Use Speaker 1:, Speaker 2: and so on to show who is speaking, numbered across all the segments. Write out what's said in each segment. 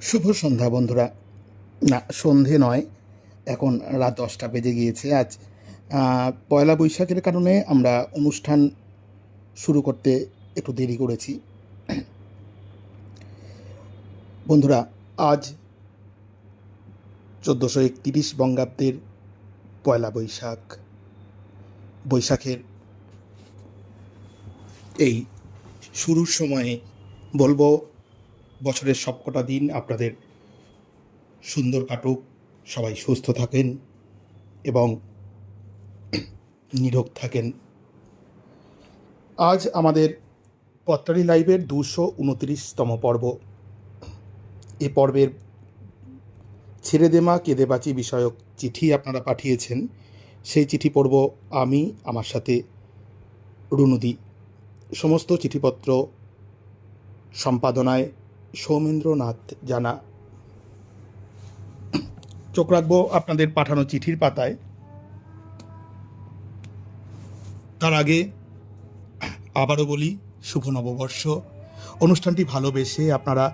Speaker 1: শুভ সন্ধ্যা বন্ধুরা। না, সন্ধে নয়, এখন রাত 10টা বেজে গিয়েছে। আজ পয়লা বৈশাখের কারণে আমরা অনুষ্ঠান শুরু করতে একটু দেরি করেছি। বন্ধুরা, আজ 1431 বঙ্গাব্দের পয়লা বৈশাখ। বৈশাখের এই শুরুর সময়ে বলবো, বছরের সবকটা দিন আপনাদের সুন্দর কাটুক, সবাই সুস্থ থাকেন এবং নিরোগ থাকেন। আজ আমাদের পত্রালি লাইভের 229তম পর্ব। এ পর্বের ছেড়ে দে মা কেঁদে বাঁচি বিষয়ক চিঠি আপনারা পাঠিয়েছেন। সেই চিঠি পড়ব আমি, আমার সাথে রুনুদি। সমস্ত চিঠিপত্র সম্পাদনায় সৌমেন্দ্রনাথ জানা। চোখ রাখবো আপনাদের পাঠানো চিঠির পাতায়। তার আগে আবারও বলি, শুভ নববর্ষ। অনুষ্ঠানটি ভালোবেসে আপনারা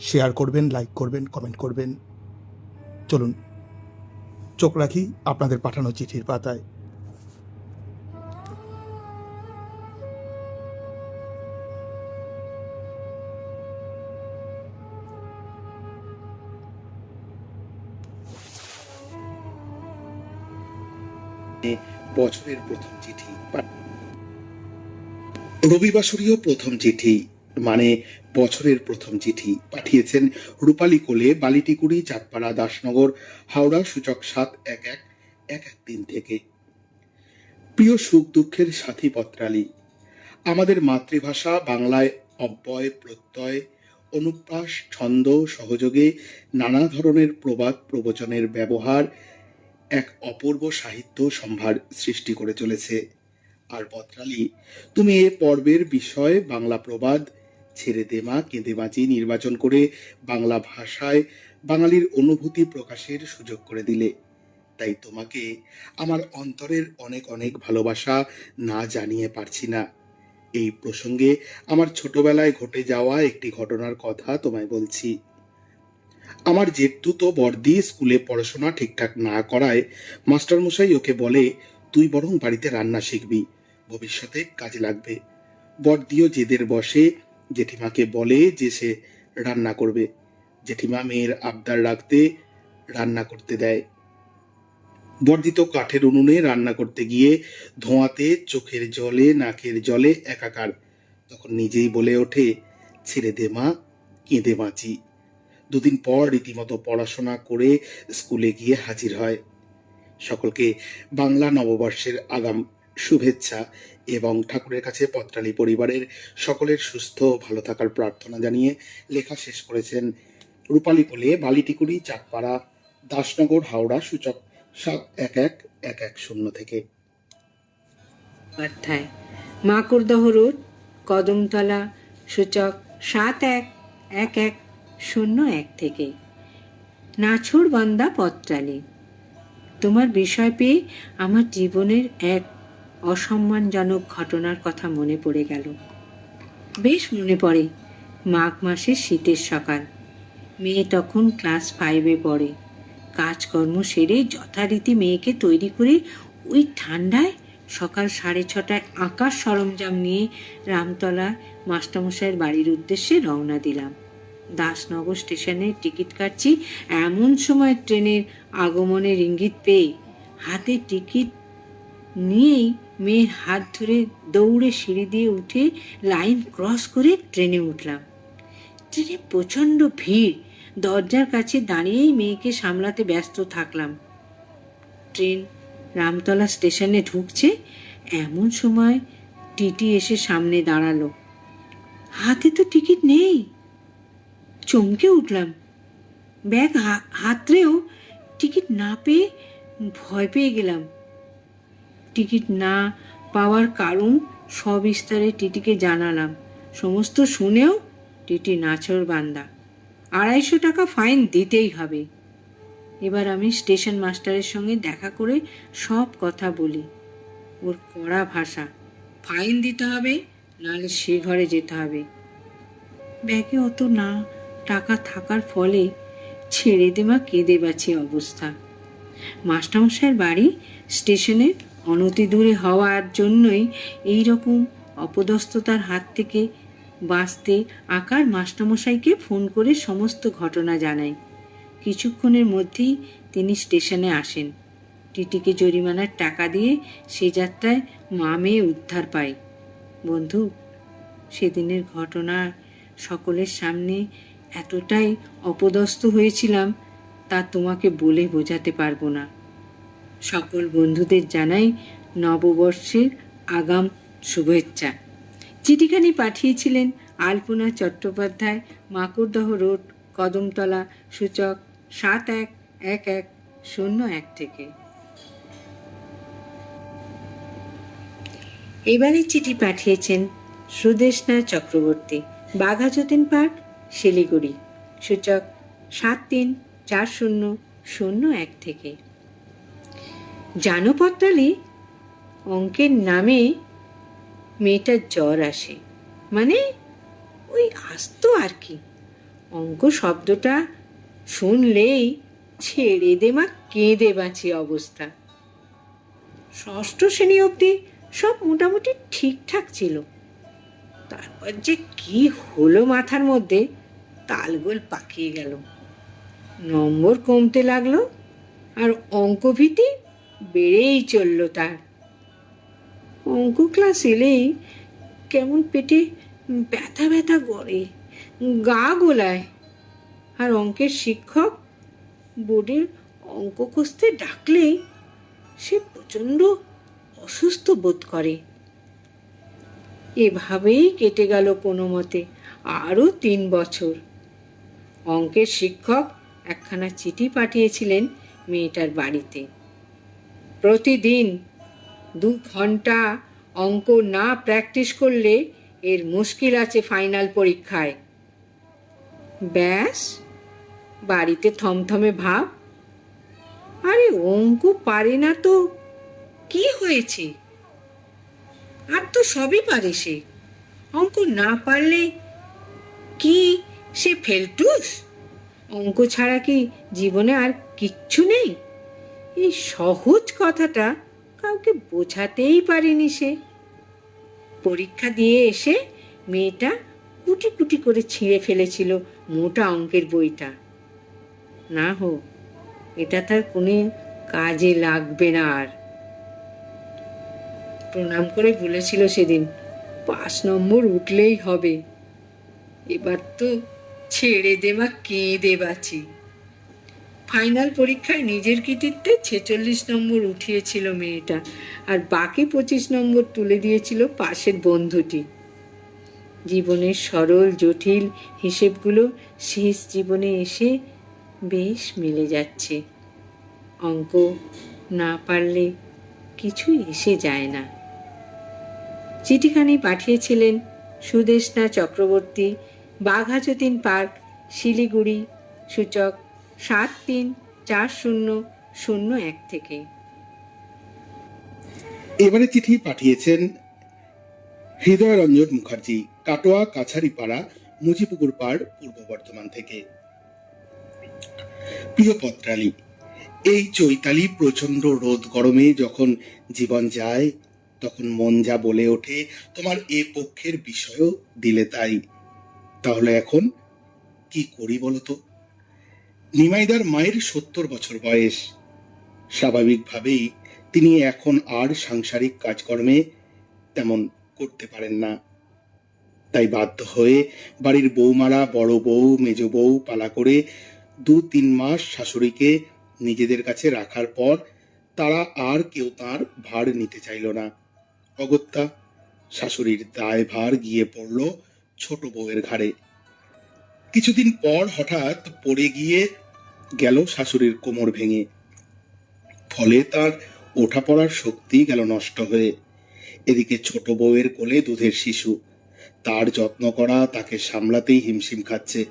Speaker 1: শেয়ার করবেন, লাইক করবেন, কমেন্ট করবেন। চলুন চোখ রাখি আপনাদের পাঠানো চিঠির পাতায়। বছরের প্রথম চিঠি, রবিবাসরীয় প্রথম চিঠি, মানে বছরের প্রথম চিঠি পাঠিয়েছেন রূপালী কোলে, বালিটিকুড়ি, চাঁদপাড়া, দাসনগর, হাওড়া, সূচক 711-113 থেকে। প্রিয় সুখ দুঃখের সাথী পত্রালী, আমাদের মাতৃভাষা বাংলায় অব্যয়, প্রত্যয়, অনুপ্রাস, ছন্দ, সহযোগে নানা ধরনের প্রবাদ প্রবচনের ব্যবহার এক অপূর্ব সাহিত্য সম্ভার সৃষ্টি করে চলেছে। আর পত্রালী, তুমি এ পর্বের বিষয় বাংলা প্রবাদ ছেড়ে দে মা কেঁদে বাঁচি নির্বাচন করে বাংলা ভাষায় বাঙালির অনুভূতি প্রকাশের সুযোগ করে দিলে। তাই তোমাকে আমার অন্তরের অনেক অনেক ভালোবাসা না জানিয়ে পারছি না। এই প্রসঙ্গে আমার ছোটবেলায় ঘটে যাওয়া একটি ঘটনার কথা তোমায় বলছি। আমার জেঠতুতো বর্দি স্কুলে পড়াশোনা ঠিকঠাক না করায় মাস্টারমশাই ওকে বলে, তুই বরং বাড়িতে রান্না শিখবি, ভবিষ্যতে কাজে লাগবে। বর্দিও জেদের বসে জেঠিমাকে বলে যে সে রান্না করবে। জেঠিমা মেয়ের আবদার রাখতে রান্না করতে দেয়। বর্দি তো কাঠের উনুনে রান্না করতে গিয়ে ধোঁয়াতে চোখের জলে নাকের জলে একাকার। তখন নিজেই বলে ওঠে, ছেড়ে দে মা কেঁদে বাঁচি। দুদিন পর রীতিমতো পড়াশোনা করে স্কুলে গিয়ে হাজির হয়। সকলকে বাংলা নববর্ষের আগাম শুভেচ্ছা এবং ঠাকুরের কাছে পত্রালী পরিবারের সকলের সুস্থ ভালো থাকার প্রার্থনা জানিয়ে লেখা শেষ করেছেন রূপালী কোলে, বালিটিকুড়ি, চাঁদপাড়া, দাসনগর, হাওড়া, সূচক 711-110 থেকে।
Speaker 2: অধ্যায় মাকুড়দহ রোড, কদমতলা, সূচক 71101 থেকে। নাছোড়বান্দা পত্রালী, তোমার বিষয় পেয়ে আমার জীবনের এক অসম্মানজনক ঘটনার কথা মনে পড়ে গেল। বেশ মনে পড়ে, মাঘ মাসের শীতের সকাল। মেয়ে তখন ক্লাস 5-এ পড়ে। কাজকর্ম সেরে যথারীতি মেয়েকে তৈরি করে ওই ঠান্ডায় সকাল 6:30টায় আঁকার সরঞ্জাম নিয়ে রামতলা মাস্টারমশাইয়ের বাড়ির উদ্দেশ্যে রওনা দিলাম। দাসনগর স্টেশনে টিকিট কাটছি, এমন সময় ট্রেনের আগমনের ইঙ্গিত পেয়ে হাতে টিকিট নিয়েই মেয়ের হাত ধরে দৌড়ে সিঁড়ি দিয়ে উঠে লাইন ক্রস করে ট্রেনে উঠলাম। ট্রেনে প্রচণ্ড ভিড়। দরজার কাছে দাঁড়িয়েই মেয়েকে সামলাতে ব্যস্ত থাকলাম। ট্রেন রামতলা স্টেশনে ঢুকছে, এমন সময় টিটি এসে সামনে দাঁড়ালো। হাতে তো টিকিট নেই। চমকে উঠলাম। ব্যাগ হাতড়েও টিকিট না পেয়ে ভয় পেয়ে গেলাম। টিকিট না পাওয়ার কারণ সবিস্তারে টিটিকে জানালাম। সমস্ত শুনেও টিটি নাছোড়বান্দা, 250 টাকা ফাইন দিতেই হবে। এবার আমি স্টেশন মাস্টারের সঙ্গে দেখা করে সব কথা বলি। ওর কড়া ভাষা, ফাইন দিতে হবে, নাহলে সে ঘরে যেতে হবে। ব্যাগে অত না টাকা থাকার ফলে ছেড়ে দেওয়া কেঁদে বাঁচি অবস্থা। মাস্টারমশাইয়ের বাড়ি স্টেশনের অনতি দূরে হওয়ার জন্যই এই রকম অপদস্থতার হাত থেকে বাঁচতে আকার মাস্টারমশাইকে ফোন করে সমস্ত ঘটনা জানায়। কিছুক্ষণের মধ্যেই তিনি স্টেশনে আসেন। টিটিকে জরিমানার টাকা দিয়ে সে যাত্রায় মা মেয়ে উদ্ধার পায়। বন্ধু, সেদিনের ঘটনা সকলের সামনে এতটাই অপদস্থ হয়েছিলাম তা তোমাকে বলে বোঝাতে পারবো না। সকল বন্ধুদের জানাই নববর্ষের আগাম শুভেচ্ছা। চিঠিখানি পাঠিয়েছিলেন আলপনা চট্টোপাধ্যায়, মাকড়দহ রোড, কদমতলা, সূচক 711101 থেকে। এবারে চিঠি পাঠিয়েছেন সুদেষ্ণা চক্রবর্তী, বাঘাযতীন পার্ক, শিলিগুড়ি, সূচক 734001 থেকে। জানো পত্রালি, অঙ্কের নামে মেয়েটার জ্বর আসে, মানে ওই আসতো আর কি। অঙ্ক শব্দটা শুনলেই ছেড়ে দেমা কেঁদে বাঁচি অবস্থা। ষষ্ঠ শ্রেণী অবধি সব মোটামুটি ঠিকঠাক ছিল, তারপর যে কি হলো মাথার মধ্যে তালগোল পাকিয়ে গেল। নম্বর কমতে লাগলো আর অঙ্কভীতি বেড়েই চলল তার। অঙ্ক ক্লাস এলেই কেমন পেটে ব্যথা ব্যথা করে, গা গোলায়। আর অঙ্কের শিক্ষক বোর্ডের অঙ্ক কষতে ডাকলেই সে প্রচণ্ড অসুস্থ বোধ করে। এভাবেই কেটে গেল কোনো মতে আরও 3 বছর। অঙ্কের শিক্ষক একখানা চিঠি পাঠিয়েছিলেন মেয়েটার বাড়িতে। প্রতিদিন 2 ঘন্টা অঙ্ক না প্র্যাকটিস করলে এর মুশকিল আছে ফাইনাল পরীক্ষায়। ব্যাস, বাড়িতে থমথমে ভাব। আরে অঙ্ক পারে না তো কি হয়েছে, আর তো সবই পারে সে। অঙ্ক না পারলে কি সে ফেলটুস? অঙ্ক ছাড়া কি জীবনে আর কিচ্ছু নেই? এই সহজ কথাটা কাউকে বোঝাতেই পারেনি সে। পরীক্ষা দিয়ে এসে মেয়েটা কুটি কুটি করে ছিঁড়ে ফেলেছিল মোটা অঙ্কের বইটা। না হোক, এটা তার কোনো কাজে লাগবে না আর। প্রণাম করে বলেছিল সেদিন, 5 নম্বর উঠলেই হবে। এবার তো ছেড়ে দেওয়া কেঁদে বাঁচি। ফাইনাল পরীক্ষায় নিজের কৃতিত্বে 46 নম্বর উঠিয়েছিল মেয়েটা, আর বাকি 25 নম্বর তুলে দিয়েছিল পাশের বন্ধুটি। জীবনের সরল জটিল হিসেবগুলো শেষ জীবনে এসে বেশ মিলে যাচ্ছে। অঙ্ক না পারলে কিছুই এসে যায় না। চিঠিখানি পাঠিয়েছিলেন সুদেষ্ণা চক্রবর্তী, বাঘাযতীন পার্ক, শিলিগুড়ি, সূচক 734001 থেকে।
Speaker 1: এবারে চিঠি পাঠিয়েছেন হৃদয়রঞ্জন মুখার্জি, কাটোয়া কাছারিপাড়া, মুচিপুকুর পাড়, পূর্ব বর্ধমান থেকে। প্রিয় পত্রালি, এই চৈতালি প্রচন্ড রোদ গরমে যখন জীবন যায় তখন মন যা বলে ওঠে তোমার এ পক্ষের বিষয়ও দিলে তাই। তাহলে এখন কি করি বলতো? নিমাইদার মায়ের 70 বছর বয়স। স্বাভাবিকভাবেই তিনি এখন আর সাংসারিক কাজকর্মে তেমন করতে পারেন না। তাই বাধ্য হয়ে বাড়ির বৌমারা বড় বউ মেজ বউ পালা করে 2-3 মাস শাশুড়িকে নিজেদের কাছে রাখার পর তারা আর কেউ তার ভার নিতে চাইল না। অগত্যা শাশুড়ির দায়ভার গিয়ে পড়ল ছোট বউয়ের ঘাড়ে। কিছুদিন পর হঠাৎ পড়ে গিয়ে গেল শাশুড়ির কোমর ভেঙে। ফলে তার ওঠা পড়ার শক্তি গেল নষ্ট হয়ে। এদিকে ছোট বউয়ের কোলে দুধের শিশু, তার যত্ন করা, তাকে সামলাতেই হিমশিম খাচ্ছে।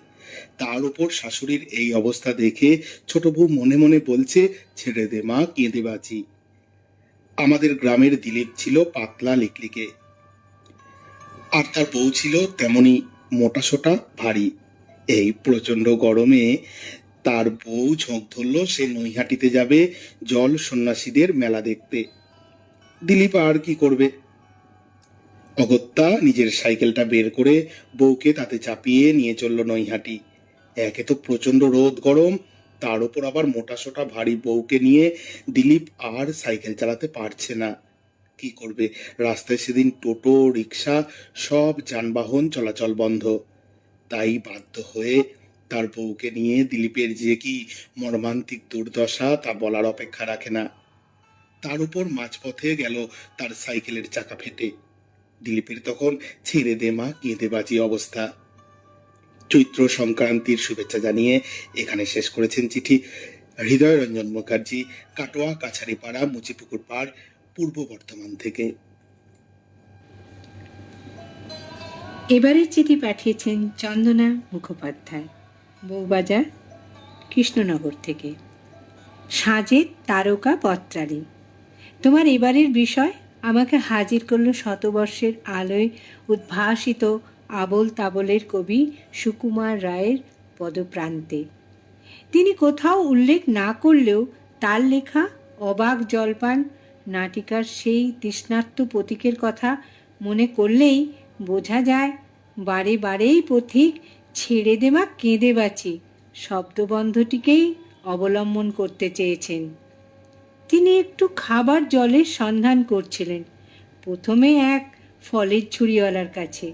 Speaker 1: তার উপর শাশুড়ির এই অবস্থা দেখে ছোট বউ মনে মনে বলছে, ছেড়ে দে মা, কেঁদে বাঁচি। আমাদের গ্রামের দিলীপ ছিল পাতলা লিকলিকে, আর তার বউ ছিল তেমনি মোটাসোটা ভারী। এই প্রচণ্ড গরমে তার বউ ঝোঁক ধরল সে নৈহাটিতে যাবে জল সন্ন্যাসীদের মেলা দেখতে। দিলীপ আর কি করবে? অগত্যা নিজের সাইকেলটা বের করে বউকে তাতে চাপিয়ে নিয়ে চলল নৈহাটি। একে তো প্রচণ্ড রোদ গরম, তার উপর আবার মোটাসোটা ভারী বউকে নিয়ে দিলীপ আর সাইকেল চালাতে পারছে না। কি করবে? রাস্তায় সেদিন টোটো রিক্সা সব যানবাহন চলাচল বন্ধ। তাই বাধ্য হয়ে তার বউকে নিয়ে দিলীপের যে কি মর্মান্তিক দুর্দশা তা বলার অপেক্ষা রাখে না। তার উপর মাঝপথে গেল তার সাইকেলের চাকা ফেটে। দিলীপের তখন ছেড়ে দে মা কেঁদে বাঁচি অবস্থা। চৈত্র সংক্রান্তির শুভেচ্ছা জানিয়ে এখানে শেষ করেছেন চিঠি হৃদয় রঞ্জন মুখার্জি, কাটোয়া কাছারিপাড়া, মুচিপুকুর পাড়, পূর্ব বর্ধমান থেকে।
Speaker 2: এবারের চিঠি পাঠিয়েছেন চন্দনা মুখোপাধ্যায়, বউবাজার, কৃষ্ণনগর থেকে। সাজের তারকা পত্রালী, তোমার এবারের বিষয় আমাকে হাজির করলো শতবর্ষের আলোয় উদ্ভাসিত আবোল তাবোলের কবি সুকুমার রায়ের পদপ্রান্তে। তিনি কোথাও উল্লেখ না করলেও তার লেখা অবাক জলপান নাটিকার সেই তৃষ্ণার্ত পথিকের কথা মনে করলেই বোঝা যায় বারে বারেই পথিক ছেড়ে দেওয়া কেঁদে বাঁচি শব্দবন্ধটিকেই অবলম্বন করতে চেয়েছেন। তিনি একটু খাবার জলের সন্ধান করছিলেন, প্রথমে এক ফলের ঝুড়িওয়ালার কাছে।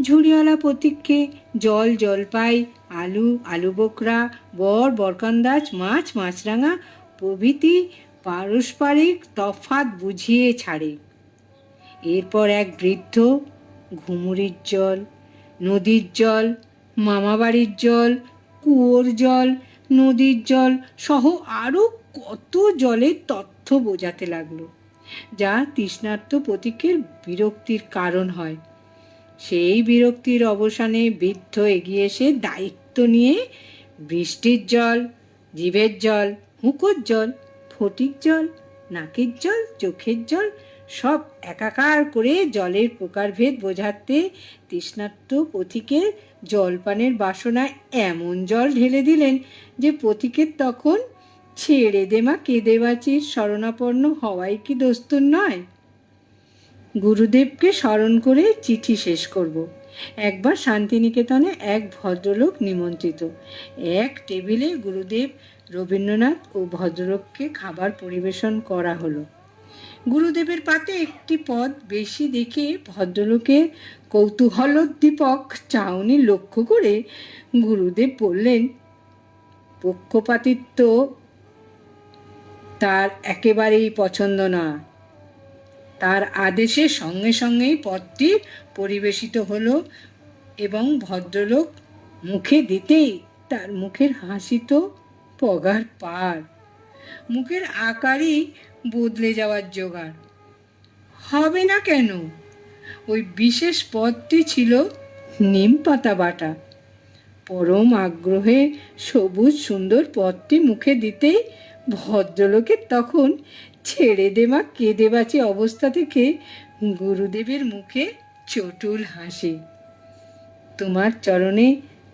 Speaker 2: ঝুড়িওয়ালা পথিককে জল জলপাই, আলু আলু বোকরা, বরকন্দাজ, মাছ মাছরাঙা প্রভৃতি পারস্পরিক তফাৎ বুঝিয়ে ছাড়ে। এরপর এক বৃদ্ধ ঘুমুরির জল, নদীর জল, মামাবাড়ির জল, কুয়োর জল, নদীর জল সহ আরও কত জলের তথ্য বোঝাতে লাগলো, যা তৃষ্ণার্ত পথিকের বিরক্তির কারণ হয়। সেই বিরক্তির অবসানে বৃদ্ধ এগিয়ে এসে দায়িত্ব নিয়ে বৃষ্টির জল, জিভের জল, হুঁকোর জল, ফটিক জল, নাকের জল, চোখের জল সব একাকার করে জলের প্রকারভেদ বোঝাতে তৃষ্ণার্ত পথিকের জলপানের বাসনায় এমন জল ঢেলে দিলেন যে পথিকের তখন ছেড়ে দেমা কেঁদে বাঁচির শরণাপন্ন হওয়াই কি দস্তুর নয়। গুরুদেবকে স্মরণ করে চিঠি শেষ করব। একবার শান্তিনিকেতনে এক ভদ্রলোক নিমন্ত্রিত। এক টেবিলে গুরুদেব, রবীন্দ্রনাথ ও ভদ্রলোককে খাবার পরিবেশন করা হলো। গুরুদেবের পাতে একটি পদ বেশি দেখে ভদ্রলোকের কৌতূহলোদ্দীপক চাউনি লক্ষ্য করে গুরুদেব বললেন, পক্ষপাতিত্ব তার একেবারেই পছন্দ না। তার আদেশের সঙ্গে সঙ্গেই পদটি পরিবেশিত হলো এবং ভদ্রলোক মুখে দিতেই তার মুখের হাসি তো পগার পার, মুখের আকারই বদলে যাওয়ার জোগাড়। হবে না কেন? ওই বিশেষ পদটি ছিল নিম পাতা বাটা। পরম আগ্রহে সবুজ সুন্দর পদটি মুখে দিতেই ভদ্রলোকের তখন ছেড়ে দেওয়া কেঁদে বাঁচি অবস্থা থেকে গুরুদেবের মুখে চটুল হাসি। তোমার চরণে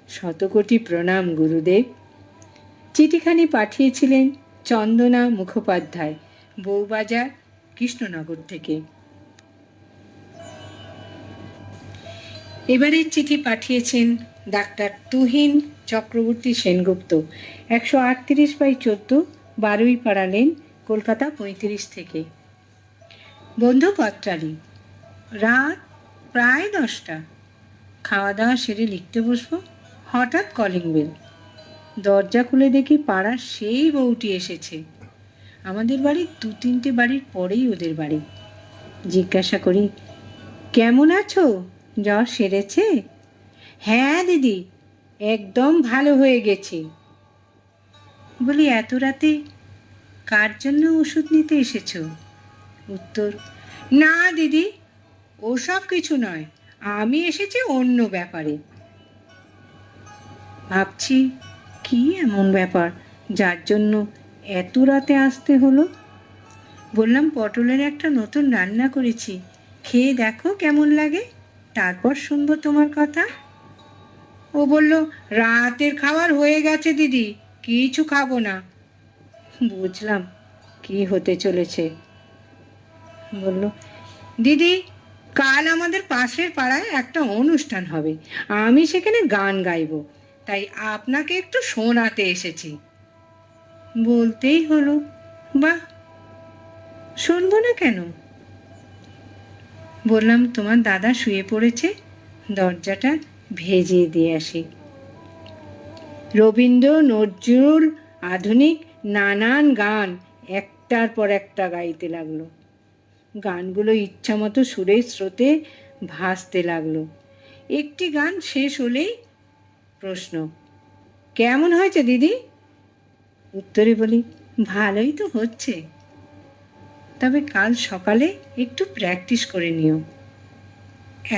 Speaker 2: শতকোটি প্রণাম গুরুদেব। চিঠিখানি পাঠিয়েছিলেন চন্দনা মুখোপাধ্যায়, বউবাজার, কৃষ্ণনগর থেকে। এবারের চিঠি পাঠিয়েছেন ডাক্তার তুহিন চক্রবর্তী সেনগুপ্ত, 138/14, বারুইপাড়া লেন, কলকাতা 35 থেকে। বন্ধু পত্রালী, রাত প্রায় 10টা। খাওয়া দাওয়া সেরে লিখতে বসবো, হঠাৎ কলিং বেল। দরজা খুলে দেখি পাড়ার সেই বউটি এসেছে। আমাদের বাড়ির 2-3টে বাড়ির পরেই ওদের বাড়ি। জিজ্ঞাসা করি, কেমন আছো? জ্বর সেরেছে? হ্যাঁ দিদি, একদম ভালো হয়ে গেছে। বলি, এত রাতে কার জন্য ওষুধ নিতে এসেছো? উত্তর, না দিদি, ওসব কিছু নয়, আমি এসেছি অন্য ব্যাপারে। ভাবছি কি এমন ব্যাপার যার জন্য এত রাতে আসতে হলো। বললাম, পটলের একটা নতুন রান্না করেছি, খেয়ে দেখো কেমন লাগে, তারপর শুনবো তোমার কথা। ও বলল, রাতের খাবার হয়ে গেছে দিদি, কিছু খাবো না। বুঝলাম কি হতে চলেছে। বলল, দিদি, কাল আমাদের পাশের পাড়ায় একটা অনুষ্ঠান হবে, আমি সেখানে গান গাইবো, তাই আপনাকে একটু শোনাতে এসেছি। বলতেই হলো, বাহ, শুনবো না কেন? বললাম, তোমার দাদা শুয়ে পড়েছে, দরজাটা ভেজিয়ে দিয়ে আসি। রবীন্দ্র, নজরুল, আধুনিক নানান গান একটার পর একটা গাইতে লাগলো। গানগুলো ইচ্ছামতো সুরের স্রোতে ভাসতে লাগলো। একটি গান শেষ হলেই প্রশ্ন, কেমন হয়েছে দিদি? উত্তরে বলি, ভালোই তো হচ্ছে, তবে কাল সকালে একটু প্র্যাকটিস করে নিও।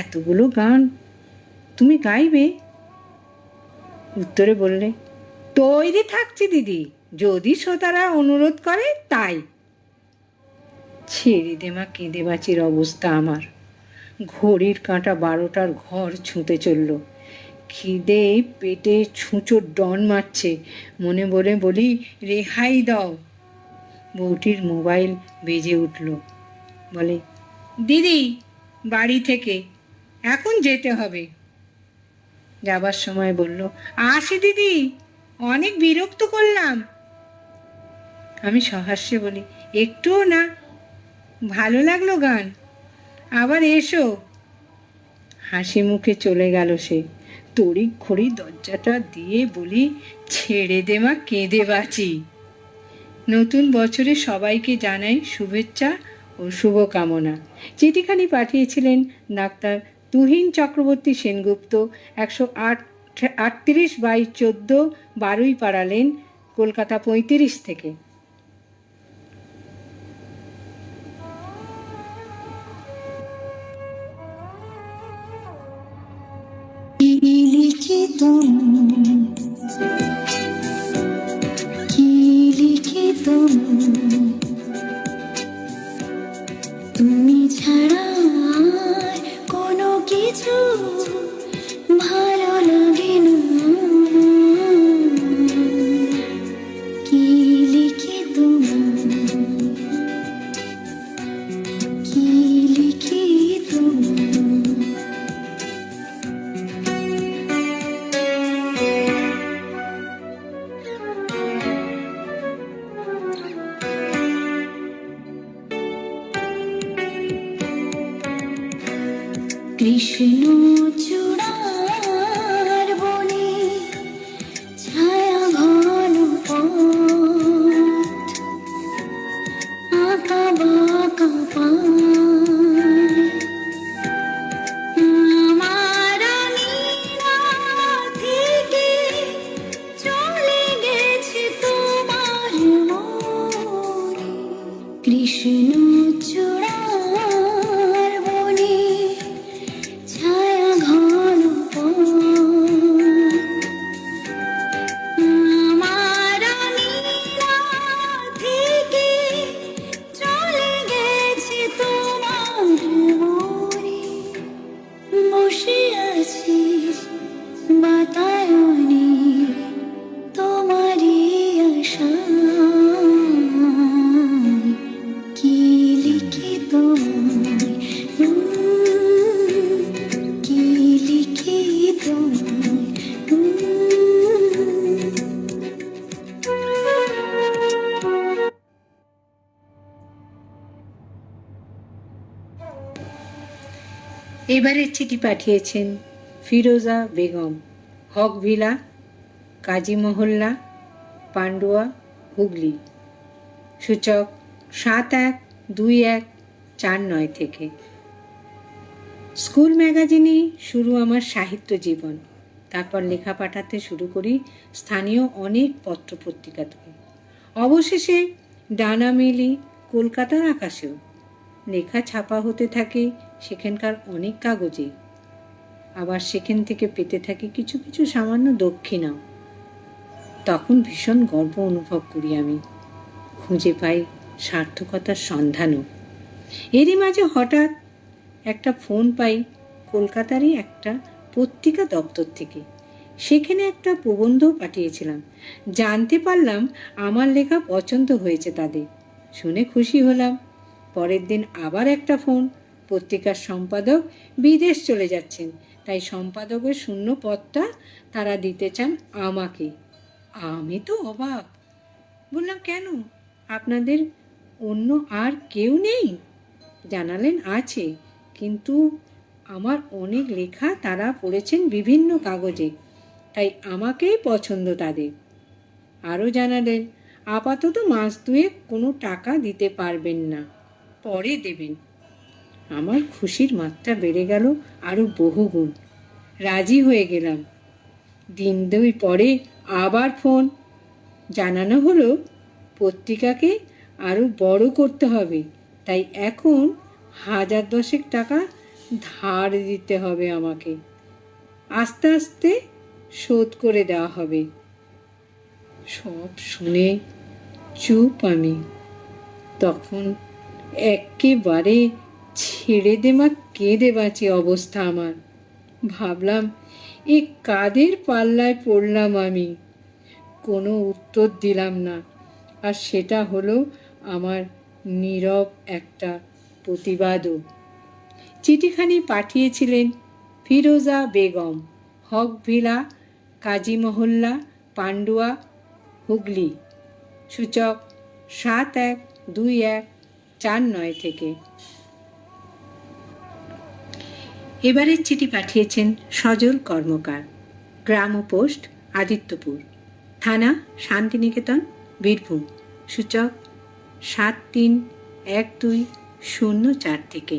Speaker 2: এতগুলো গান তুমি গাইবে? উত্তরে বললে, তৈরি থাকছি দিদি, যদি শ্রোতারা অনুরোধ করে তাই। ছেড়ে দেমা কেঁদে বাঁচির অবস্থা আমার। ঘড়ির কাঁটা 12টার ঘর ছুঁতে চলল। খিদে পেটে ছুঁচোর ডন মারছে। মনে মনে বলি, রেহাই দাও। বউটির মোবাইল বেজে উঠল। বলে, দিদি, বাড়ি থেকে এখন যেতে হবে। যাবার সময় বলল, আসি দিদি, অনেক বিরক্ত করলাম। আমি সহাস্যে বলি, একটুও না, ভালো লাগলো গান, আবার এসো। হাসি মুখে চলে গেল সে। তড়িঘড়ি দরজাটা দিয়ে বলি, ছেড়ে দে মা, কেঁদে বাঁচি। নতুন বছরে সবাইকে জানাই শুভেচ্ছা ও শুভকামনা। চিঠিখানি পাঠিয়েছিলেন ডাক্তার তুহিন চক্রবর্তী সেনগুপ্ত, 138/14, বারুইপাড়া লেন, কলকাতা 35 থেকে।
Speaker 3: লিখিত কি লিখিত তুমি ছাড়া আর কোনো কিছু ভালো লাগে না। কি লিখিত কি লিখিত কৃষ্ণ চূড়ার বনে ছায়া ঘন পথ, আঁকা বাঁকা পায় আমার নীলা থেকে চলে গেছে তোমার মনে। কৃষ্ণ চূড়ার বনে ছায়া ঘন পথ, আমার নীলা থেকে চলে গেছে তোমার মনে। বসে আছি বাতায়নে তোমারই আশায়। কি লিখিত কি লিখিত
Speaker 2: এবারের চিঠি পাঠিয়েছেন ফিরোজা বেগম, হক ভিলা, কাজী মহল্লা, পান্ডুয়া, হুগলি। সূচক 712149 থেকে। স্কুল ম্যাগাজিনে শুরু আমার সাহিত্য জীবন, তারপর লেখা পাঠাতে শুরু করি স্থানীয় অনেক পত্র পত্রিকাতে। অবশেষে ডানা মেলি কলকাতার আকাশেও। লেখা ছাপা হতে থাকে সেখানকার অনেক কাগজে, আবার সেখান থেকে পেতে থাকি কিছু কিছু সামান্য দক্ষিণাও। তখন ভীষণ গর্ব অনুভব করি আমি, খুঁজে পাই সার্থকতার সন্ধানও। এরই মাঝে হঠাৎ একটা ফোন পাই কলকাতারই একটা পত্রিকা দপ্তর থেকে। সেখানে একটা প্রবন্ধ পাঠিয়েছিলাম। জানতে পারলাম আমার লেখা পছন্দ হয়েছে তাদের। শুনে খুশি হলাম। পরের দিন আবার একটা ফোন, পত্রিকার সম্পাদক বিদেশ চলে যাচ্ছেন, তাই সম্পাদকের শূন্য পদটা তারা দিতে চান আমাকে। আমি তো অবাক। বললাম, কেন, আপনাদের অন্য আর কেউ নেই? জানালেন, আছে, কিন্তু আমার অনেক লেখা তারা পড়েছেন বিভিন্ন কাগজে, তাই আমাকেই পছন্দ তাদের। আরও জানালেন, আপাতত মাস দুয়েক কোনো টাকা দিতে পারবেন না, পরে দেবেন। আমার খুশির মাত্রা বেড়ে গেল আরও বহুগুণ। রাজি হয়ে গেলাম। দিন দুই পরে আবার ফোন। জানানো হলো পত্রিকাকে আরও বড় করতে হবে, তাই এখন 1010 টাকা ধার দিতে হবে আমাকে। আস্তে আস্তে শোধ করে দেওয়া হবে। সব শুনে চুপ আমি। তখন একেবারে ছেড়ে দেমা কেঁদে বাঁচি অবস্থা আমার। ভাবলাম, এ কাদের পাল্লায় পড়লাম আমি। কোনো উত্তর দিলাম না। আর সেটা হলো আমার নীরব একটা প্রতিবাদও। চিঠিখানি পাঠিয়েছিলেন ফিরোজা বেগম, হক ভিলা, কাজী মহল্লা, পান্ডুয়া, হুগলি। সূচক 712149 থেকে। এবারের চিঠি পাঠিয়েছেন সজল কর্মকার, গ্রাম ও পোস্ট আদিত্যপুর, থানা শান্তিনিকেতন, বীরভূম। সূচক 731204 থেকে।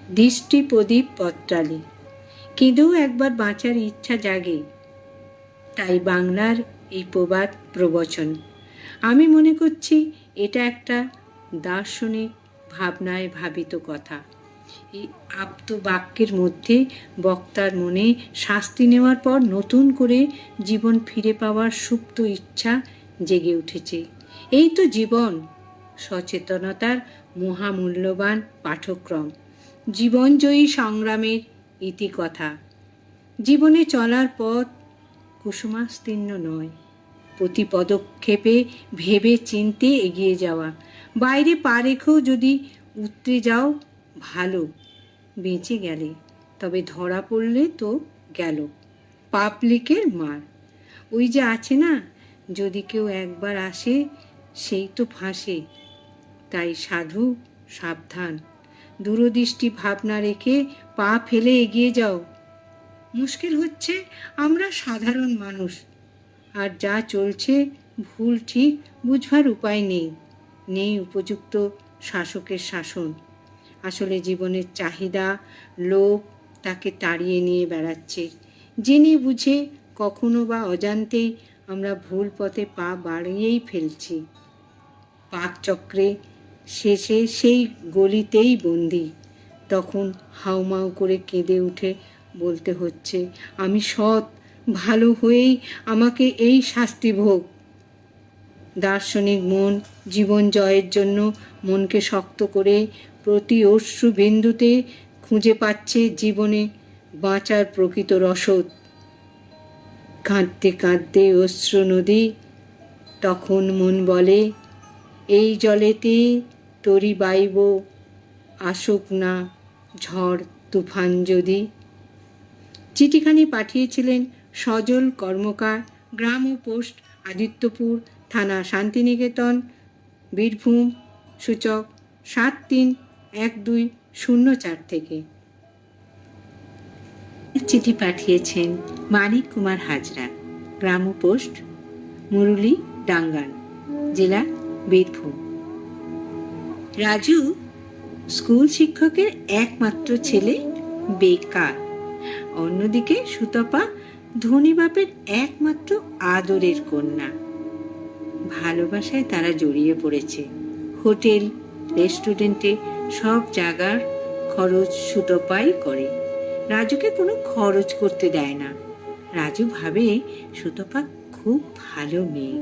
Speaker 2: দৃষ্টি প্রদীপ পত্রালি। কেঁদেও একবার বাঁচার ইচ্ছা জাগে, তাই বাংলার এই প্রবাদ প্রবচন। আমি মনে করছি এটা একটা দার্শনিক ভাবনায় ভাবিত কথা। এই আপ্ত বাক্যের মধ্যে বক্তার মনে শাস্তি নেওয়ার পর নতুন করে জীবন ফিরে পাওয়ার সুপ্ত ইচ্ছা জেগে উঠেছে। এই তো জীবন, সচেতনতার মহামূল্যবান পাঠ্যক্রম, জীবনজয়ী সংগ্রামের ইতিকথা। জীবনে চলার পথ কুসুমাস্তীর্ণ নয়, প্রতি পদক্ষেপে ভেবে চিনতে এগিয়ে যাওয়া। বাইরে পা রেখেও যদি উতরে যাও ভালো, বেঁচে গেলে, তবে ধরা পড়লে তো গেল পাবলিকের মার। ওই যে আছে না, যদি কেউ একবার আসে সেই তো ফাঁসে। তাই সাধু সাবধান, দূরদৃষ্টি ভাবনা রেখে পা ফেলে এগিয়ে যাও। মুশকিল হচ্ছে আমরা সাধারণ মানুষ, আর যা চলছে ভুল ঠিক বুঝবার উপায় নেই। নেই উপযুক্ত শাসকের শাসন। আসলে জীবনের চাহিদা, লোভ তাকে তাড়িয়ে নিয়ে বেড়াচ্ছে। জেনে বুঝে কখনো বা অজান্তেই আমরা ভুল পথে পা বাড়িয়েই ফেলছি। পাকচক্রে শেষে সেই গলিতেই বন্দি। তখন হাউমাউ করে কেঁদে উঠে বলতে হচ্ছে, আমি সৎ, ভালো হয়েই আমাকে এই শাস্তি ভোগ। দার্শনিক মন জীবন জয়ের জন্য মনকে শক্ত করে প্রতি অশ্রু বিন্দুতে খুঁজে পাচ্ছে জীবনে বাঁচার প্রকৃত রসদ। কাঁদতে কাঁদতে অশ্রু নদী, তখন মন বলে, এই জলেতে তরি বাইব, আসুক না ঝড় তুফান যদি। চিঠিখানি পাঠিয়েছিলেন সজল কর্মকার, গ্রাম ও পোস্ট আদিত্যপুর, থানা শান্তিনিকেতন, বীরভূম। সূচক 731204 থেকে। চিঠি পাঠিয়েছেন মানিক কুমার হাজরা, গ্রাম ও পোস্ট মুরুলি ডাঙ্গাল, জেলা বীরভূম। রাজু স্কুল শিক্ষকের একমাত্র ছেলে, বেকার। অন্যদিকে সুতপা ধনী বাপের একমাত্র আদরের কন্যা। ভালোবাসায় তারা জড়িয়ে পড়েছে। হোটেল, রেস্টুরেন্টে সব জায়গার খরচ সুতপাই করে। রাজুকে কোনো খরচ করতে দেয় না। রাজু ভাবে সুতপা খুব ভালো মেয়ে,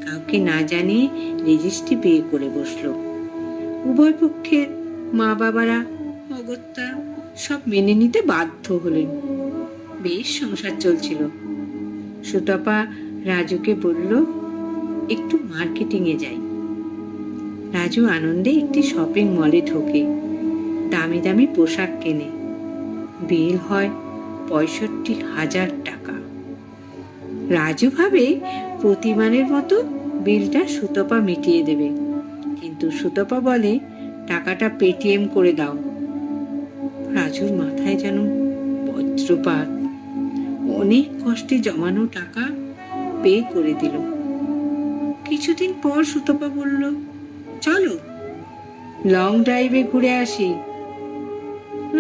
Speaker 2: কাউকে না জানিয়ে রেজিস্ট্রি বিয়ে করে বসলো। উভয় পক্ষের মা বাবারা অগত্যা সব মেনে নিতে বাধ্য হলেন। বেশ সংসার চলছিল। সুতপা রাজুকে বলল একটু মার্কেটিংয়ে যাই। রাজু আনন্দে একটি শপিং মলে ঢোকে, দামি দামি পোশাক কেনে। বিল হয় 65,000 টাকা। রাজু ভাবে প্রতিমানের মতো বিলটা সুতপা মিটিয়ে দেবে, কিন্তু সুতপা বলে টাকাটা পেটিএম করে দাও। রাজুর মাথায় যেন বজ্রপাত। অনেক কষ্টে জমানো টাকা পে করে দিল। কিছুদিন পর সুতপা বলল, চলো লং ড্রাইভে ঘুরে আসি।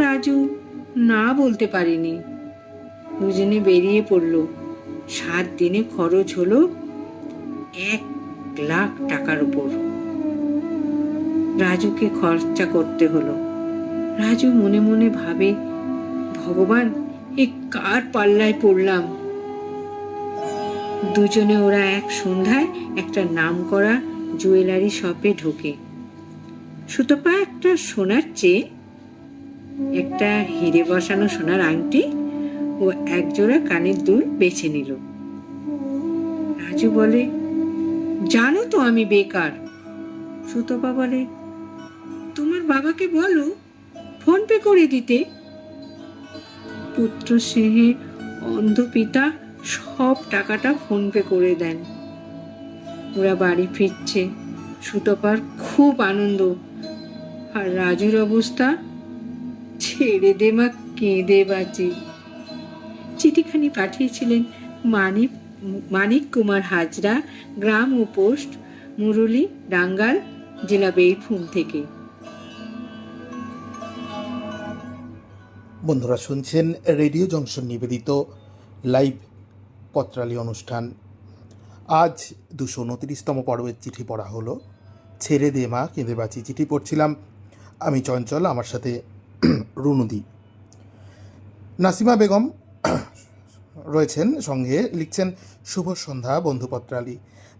Speaker 2: রাজু না বলতে পারেনি। দুজনে বেরিয়ে পড়ল। 7 দিনে খরচ হলো 1,00,000 টাকার উপর। রাজুকে খরচা করতে হলো। রাজু মনে মনে ভাবে, ভগবান, এ কার পাল্লায় পড়লাম। দুজনে ওরা এক সন্ধ্যায় একটা নামকরা জুয়েলারি শপে ঢোকে। সুতপা একটা সোনার চেন, একটা হিরে বসানো সোনার আংটি ও একজোড়া কানের দুল বেছে নিল। রাজু বলে, জানো তো আমি বেকার। সুতপা বলে, তোমার বাবাকে বলো ফোন পে করে দিতে। পুত্র স্নেহে অন্ধ পিতা সব টাকাটা ফোন পে করে দেন। ওরা বাড়ি ফিরছে। সুতপার খুব আনন্দ, আর রাজুর অবস্থা ছেড়ে দে মা, কেঁদে বাঁচি। চিঠিখানি পাঠিয়েছিলেন মানিক কুমার হাজরা, গ্রাম ও পোস্ট মুরুলি, ডাঙ্গাল, জেলা বীরভূম থেকে।
Speaker 1: বন্ধুরা শুনছেন রেডিও জংশন নিবেদিত লাইভ পত্রালি অনুষ্ঠান। আজ 229তম পর্বের চিঠি পড়া হলো। ছেড়ে দে মা, কেঁদে বাঁচি। চিঠি পড়ছিলাম আমি চঞ্চল, আমার সাথে রুনুদি। নাসিমা বেগম রয়েছেন সঙ্গে, লিখছেন শুভ সন্ধ্যা বন্ধু পত্রালি।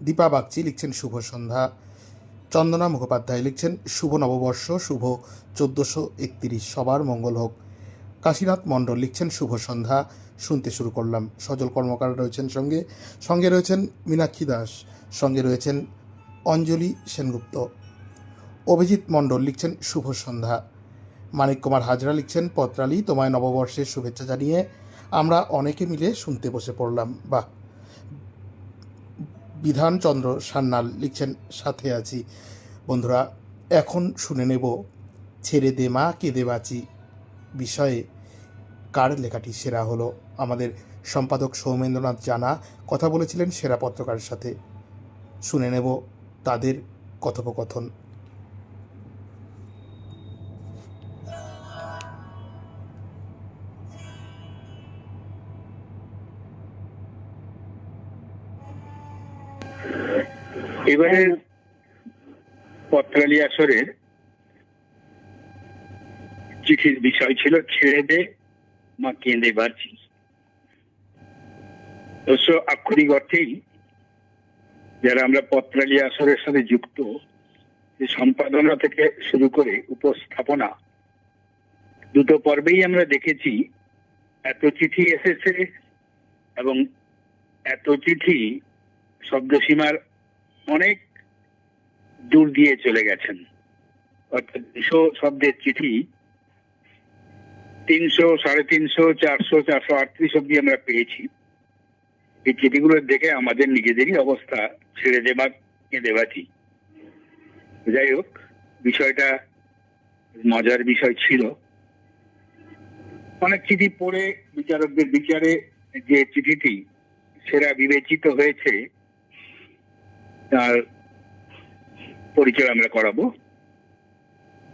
Speaker 1: দীপা বাগচি লিখছেন শুভ সন্ধ্যা। চন্দনা মুখোপাধ্যায় লিখছেন শুভ নববর্ষ, শুভ 1431, সবার মঙ্গল হোক। কাশীনাথ মণ্ডল লিখছেন শুভ সন্ধ্যা, শুনতে শুরু করলাম। সজল কর্মকার রয়েছেন সঙ্গে, সঙ্গে রয়েছেন মীনাক্ষী দাস, সঙ্গে রয়েছেন অঞ্জলি সেনগুপ্ত। অভিজিৎ মণ্ডল লিখছেন শুভ সন্ধ্যা। মানিক কুমার হাজরা লিখছেন পত্রালি, তোমায় নববর্ষের শুভেচ্ছা জানিয়ে আমরা অনেকে মিলে শুনতে বসে পড়লাম। বাহ। বিধানচন্দ্র সান্যাল লিখছেন সাথে আছি। বন্ধুরা, এখন শুনে নেব ছেড়ে দে মা, কেঁদে বাঁচি বিষয়ে কার লেখাটি সেরা হলো। আমাদের সম্পাদক সৌমেন্দ্রনাথ জানা কথা বলেছিলেন সেরা পত্রকারের সাথে। শুনে নেব তাদের কথোপকথন।
Speaker 4: এবারের পত্রালি আসরের চিঠির বিষয় ছিল ছেড়ে দে মা, কেঁদে বাঁচি। অবশ্য আক্ষরিক অর্থেই যারা আমরা পত্রালি আসরের সাথে যুক্ত, যে সম্পাদনা থেকে শুরু করে উপস্থাপনা, দুটো পর্বেই আমরা দেখেছি এত চিঠি এসেছে এবং এত চিঠি শব্দসীমার অনেক দূর দিয়ে চলে গেছেন। অর্থাৎ 200 শব্দের চিঠি 300, 350, 400, 438 অব্দি আমরা পেয়েছি। এই চিঠিগুলো দেখে আমাদের নিজেদেরই অবস্থা ছেড়ে দেবা, কেঁদে বাঁচি। যাই হোক, বিষয়টা মজার বিষয় ছিল। অনেক চিঠি পড়ে বিচারকদের বিচারে যে চিঠিটি সেরা বিবেচিত হয়েছে তার পরিচয় আমরা করাবো।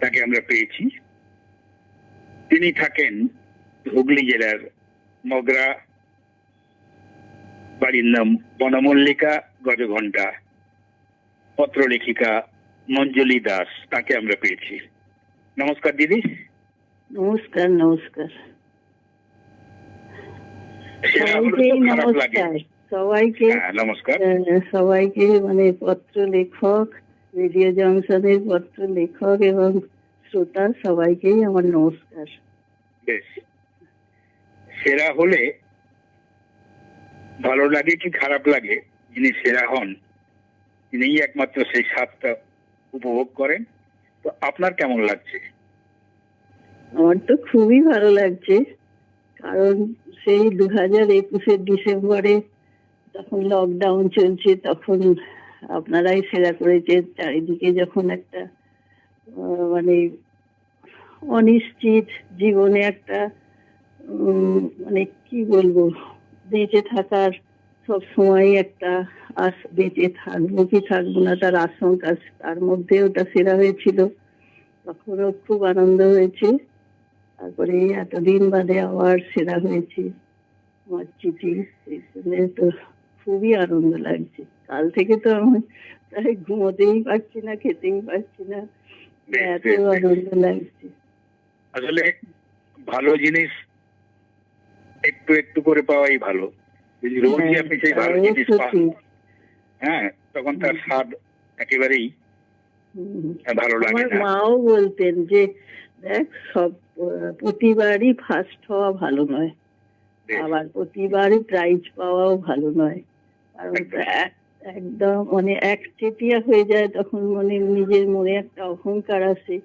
Speaker 4: তাকে আমরা পেয়েছি। তিনি থাকেন হুগলি জেলার মগরা, বাড়ির নাম বনমল্লিকা গজঘণ্টা। পত্রলেখিকা মঞ্জুলি দাস, তাকে আমরা পেয়েছি। নমস্কার দিদি।
Speaker 5: নমস্কার। নমস্কার
Speaker 4: সেরা হলো তো
Speaker 5: সবাইকে,
Speaker 4: খারাপ লাগে।
Speaker 5: নমস্কার সবাইকে।
Speaker 4: হ্যাঁ, নমস্কার।
Speaker 5: সবাইকে, মানে পত্র লেখক, রেডিও জংশনের পত্র লেখক এবং শ্রোতা সবাইকেই আমার নমস্কার।
Speaker 4: বেশ, সেরা হলে ভালো লাগে কি খারাপ লাগে, যিনি সেরা হন তিনিই একমাত্র সেই স্বাদটা উপভোগ করেন। তো আপনার কেমন লাগছে?
Speaker 5: আমার তো খুবই ভালো লাগছে, কারণ সেই 2021-এর ডিসেম্বরে তখন লকডাউন চলছে, তখন আপনারাই সেরা করেছেন। চারিদিকে যখন একটা মানে অনিশ্চিত জীবনে একটা মানে কি বলবো, বেঁচে থাকার সব সময় একটা বেঁচে থাকবো কি থাকবো না তার আশঙ্কা, তার মধ্যে ওটা সেরা হয়েছিল। তখনও খুব আনন্দ হয়েছে। তারপরে এতদিন বাদে আবার সেরা হয়েছে আমার চিঠি, এই জন্য তো খুবই আনন্দ লাগছে। কাল থেকে তো আমি প্রায় ঘুমোতেই পারছি না, খেতেই পারছি না, এত আনন্দ লাগছে।
Speaker 4: আসলে ভালো জিনিস একটু একটু করে পাওয়াই ভালো। যদি রোজই আপনি সেই ভালো জিনিস পান, হ্যাঁ, তখন তার স্বাদ একেবারেই ভালো লাগে
Speaker 5: আমার
Speaker 4: না।
Speaker 5: মাও বলতেন যে দেখ, সব প্রতিবারই ফার্স্ট হওয়া ভালো নয়, আবার প্রতিবারই প্রাইজ পাওয়াও ভালো নয়। কারণ একদম মানে একচেটিয়া হয়ে যায়, তখন মানে নিজের মনে একটা অহংকার আসে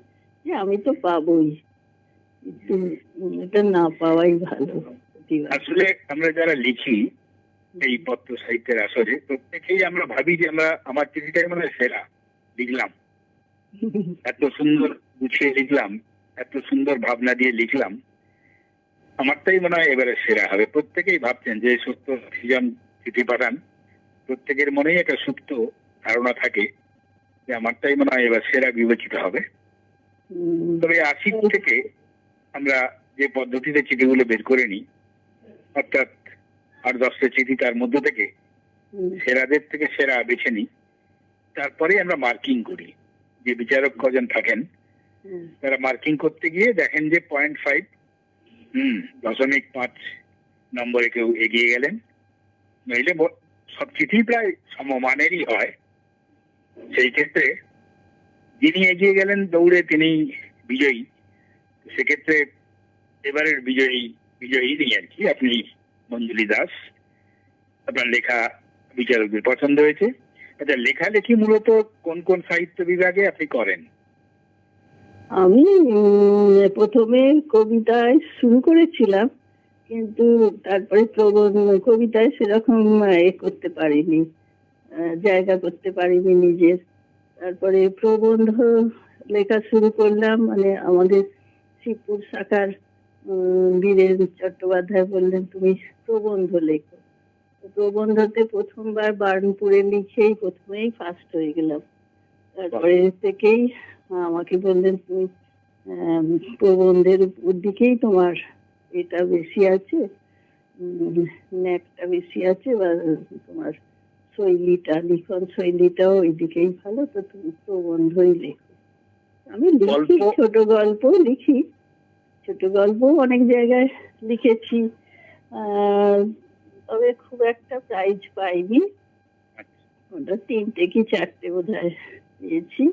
Speaker 5: যে আমি তো পাবোই, কিন্তু এটা না পাওয়াই ভালো।
Speaker 4: আসলে আমরা যারা লিখি এই পত্র সাহিত্যের আসরে, প্রত্যেকেই আমরা ভাবি যে আমরা আমার চিঠিটাই মানে সেরা লিখলাম, এত সুন্দর গুছিয়ে লিখলাম, এত সুন্দর ভাবনা দিয়ে লিখলাম, আমারটাই মনে হয় এবারে সেরা হবে। প্রত্যেকেই ভাবছেন যে সত্য সৃজন চিঠি পাঠান, প্রত্যেকের মনেই একটা সুপ্ত ধারণা থাকে যে আমারটাই মনে হয় এবার সেরা বিবেচিত হবে। তবে 80 থেকে আমরা যে পদ্ধতিতে চিঠিগুলো বের করে নিই, অর্থাৎ 8-10টা চিঠি, তার মধ্য থেকে সেরাদের থেকে সেরা বেছে নিই। তারপরে আমরা মার্কিং করি। যে বিচারক কজন থাকেন তারা মার্কিং করতে গিয়ে দেখেন যে 0.5 0.5 নম্বরে কেউ এগিয়ে গেলেন, নইলে সব চিঠি প্রায় সমমানেরই হয়। সেই ক্ষেত্রে যিনি এগিয়ে গেলেন দৌড়ে তিনি বিজয়ী। সেক্ষেত্রে এবারের বিজয়ী নিয়ে আর কি আপনি মঞ্জুলি দাস, আপনার লেখা বিচারকদের পছন্দ হয়েছে। আচ্ছা, লেখালেখি মূলত কোন কোন সাহিত্য বিভাগে আপনি করেন?
Speaker 5: আমি প্রথমে কবিতায় শুরু করেছিলাম, কিন্তু তারপরে কবিতায় সেরকম করতে পারিনি, জায়গা করতে পারিনি নিজের। তারপরে প্রবন্ধ লেখা শুরু করলাম, মানে আমাদের শিবপুর শাখার বীরেন চট্টোপাধ্যায় বললেন তুমি প্রবন্ধ লেখো। প্রবন্ধতে প্রথমবার বার্নপুরে লিখেই প্রথমেই ফার্স্ট হয়ে গেলাম। তারপরে থেকেই আমাকে বললেন তুমি প্রবন্ধের উপর দিকেই তোমার এটা বেশি আছে, ন্যাকটা বেশি আছে, বা তোমার শৈলীটা, লিখন শৈলীটাও ওই দিকেই ভালো, তো তুমি প্রবন্ধই লেখো। আমি লিখি, ছোট গল্প লিখি, ছোট গল্প অনেক জায়গায় লিখেছি, তবে খুব একটা প্রাইজ পাইনি। ওটা 3টে কি 4টে বোধহয় পেয়েছি,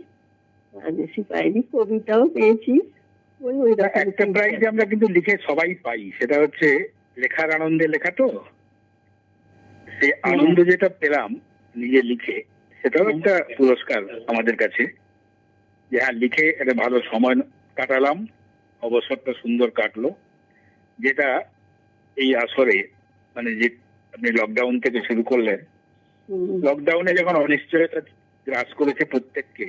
Speaker 5: আর বেশি পাইনি। কবিতাও পেয়েছি, ওই
Speaker 4: একটা প্রাইজ আমরা কিন্তু লিখে সবাই পাই, সেটা হচ্ছে লেখার আনন্দে লেখা। তো সেই আনন্দ যেটা পেলাম নিজে লিখে, সেটাও একটা পুরস্কার আমাদের কাছে, যে হ্যাঁ লিখে একটা ভালো সময় কাটালাম, অবসরটা সুন্দর কাটলো। যেটা এই আসরে মানে যে আপনি লকডাউন থেকে শুরু করলেন, লকডাউনে যখন অনিশ্চয়তা গ্রাস করেছে প্রত্যেককে,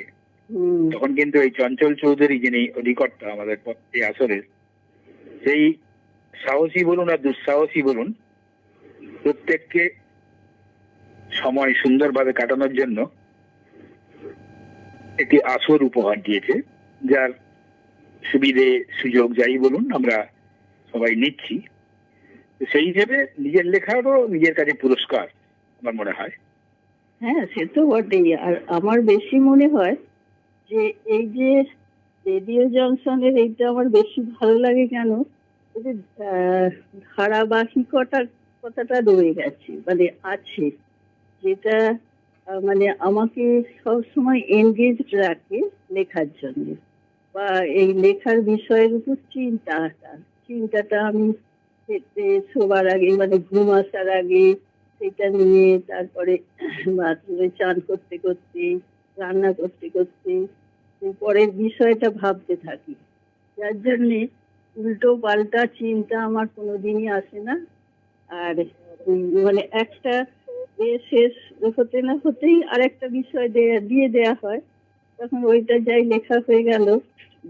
Speaker 4: তখন কিন্তু এই চঞ্চল চৌধুরী যিনি অধিকর্তা আমাদের এই আসরের, সেই সাহসী বলুন আর দুঃসাহসী বলুন, প্রত্যেককে সময় সুন্দরভাবে কাটানোর জন্য একটি আসর উপহার দিয়েছে, যার সুবিধে সুযোগ যাই বলুন আমরা সবাই নিচ্ছি। সেই হিসেবে নিজের লেখারও নিজের কাছে পুরস্কার আমার মনে হয়।
Speaker 5: হ্যাঁ, সে তো বটেই। আর আমার বেশি মনে হয় যে এই যে রেডিও জংশনের এইটা আমার বেশি ভালো লাগে কেন, যে ধারাবাহিকতার কথাটা রয়ে গেছে, মানে আছে, যেটা মানে আমাকে সবসময় এনগেজ রাখে লেখার জন্য, বা এই লেখার বিষয়ের উপর চিন্তাটা আমি খেতে শোবার আগে মানে ঘুম আসার আগে সেটা নিয়ে, তারপরে বাথরুমে চান করতে করতে, রান্না করতে করতে পরের বিষয়টা ভাবতে থাকি, যার জন্যে উল্টো পাল্টা চিন্তা আমার কোনোদিনই আসে না। আর মানে একটা শেষ হতে না হতেই আর একটা বিষয় দিয়ে দেয়া হয়, তখন ওইটা যাই লেখা হয়ে গেল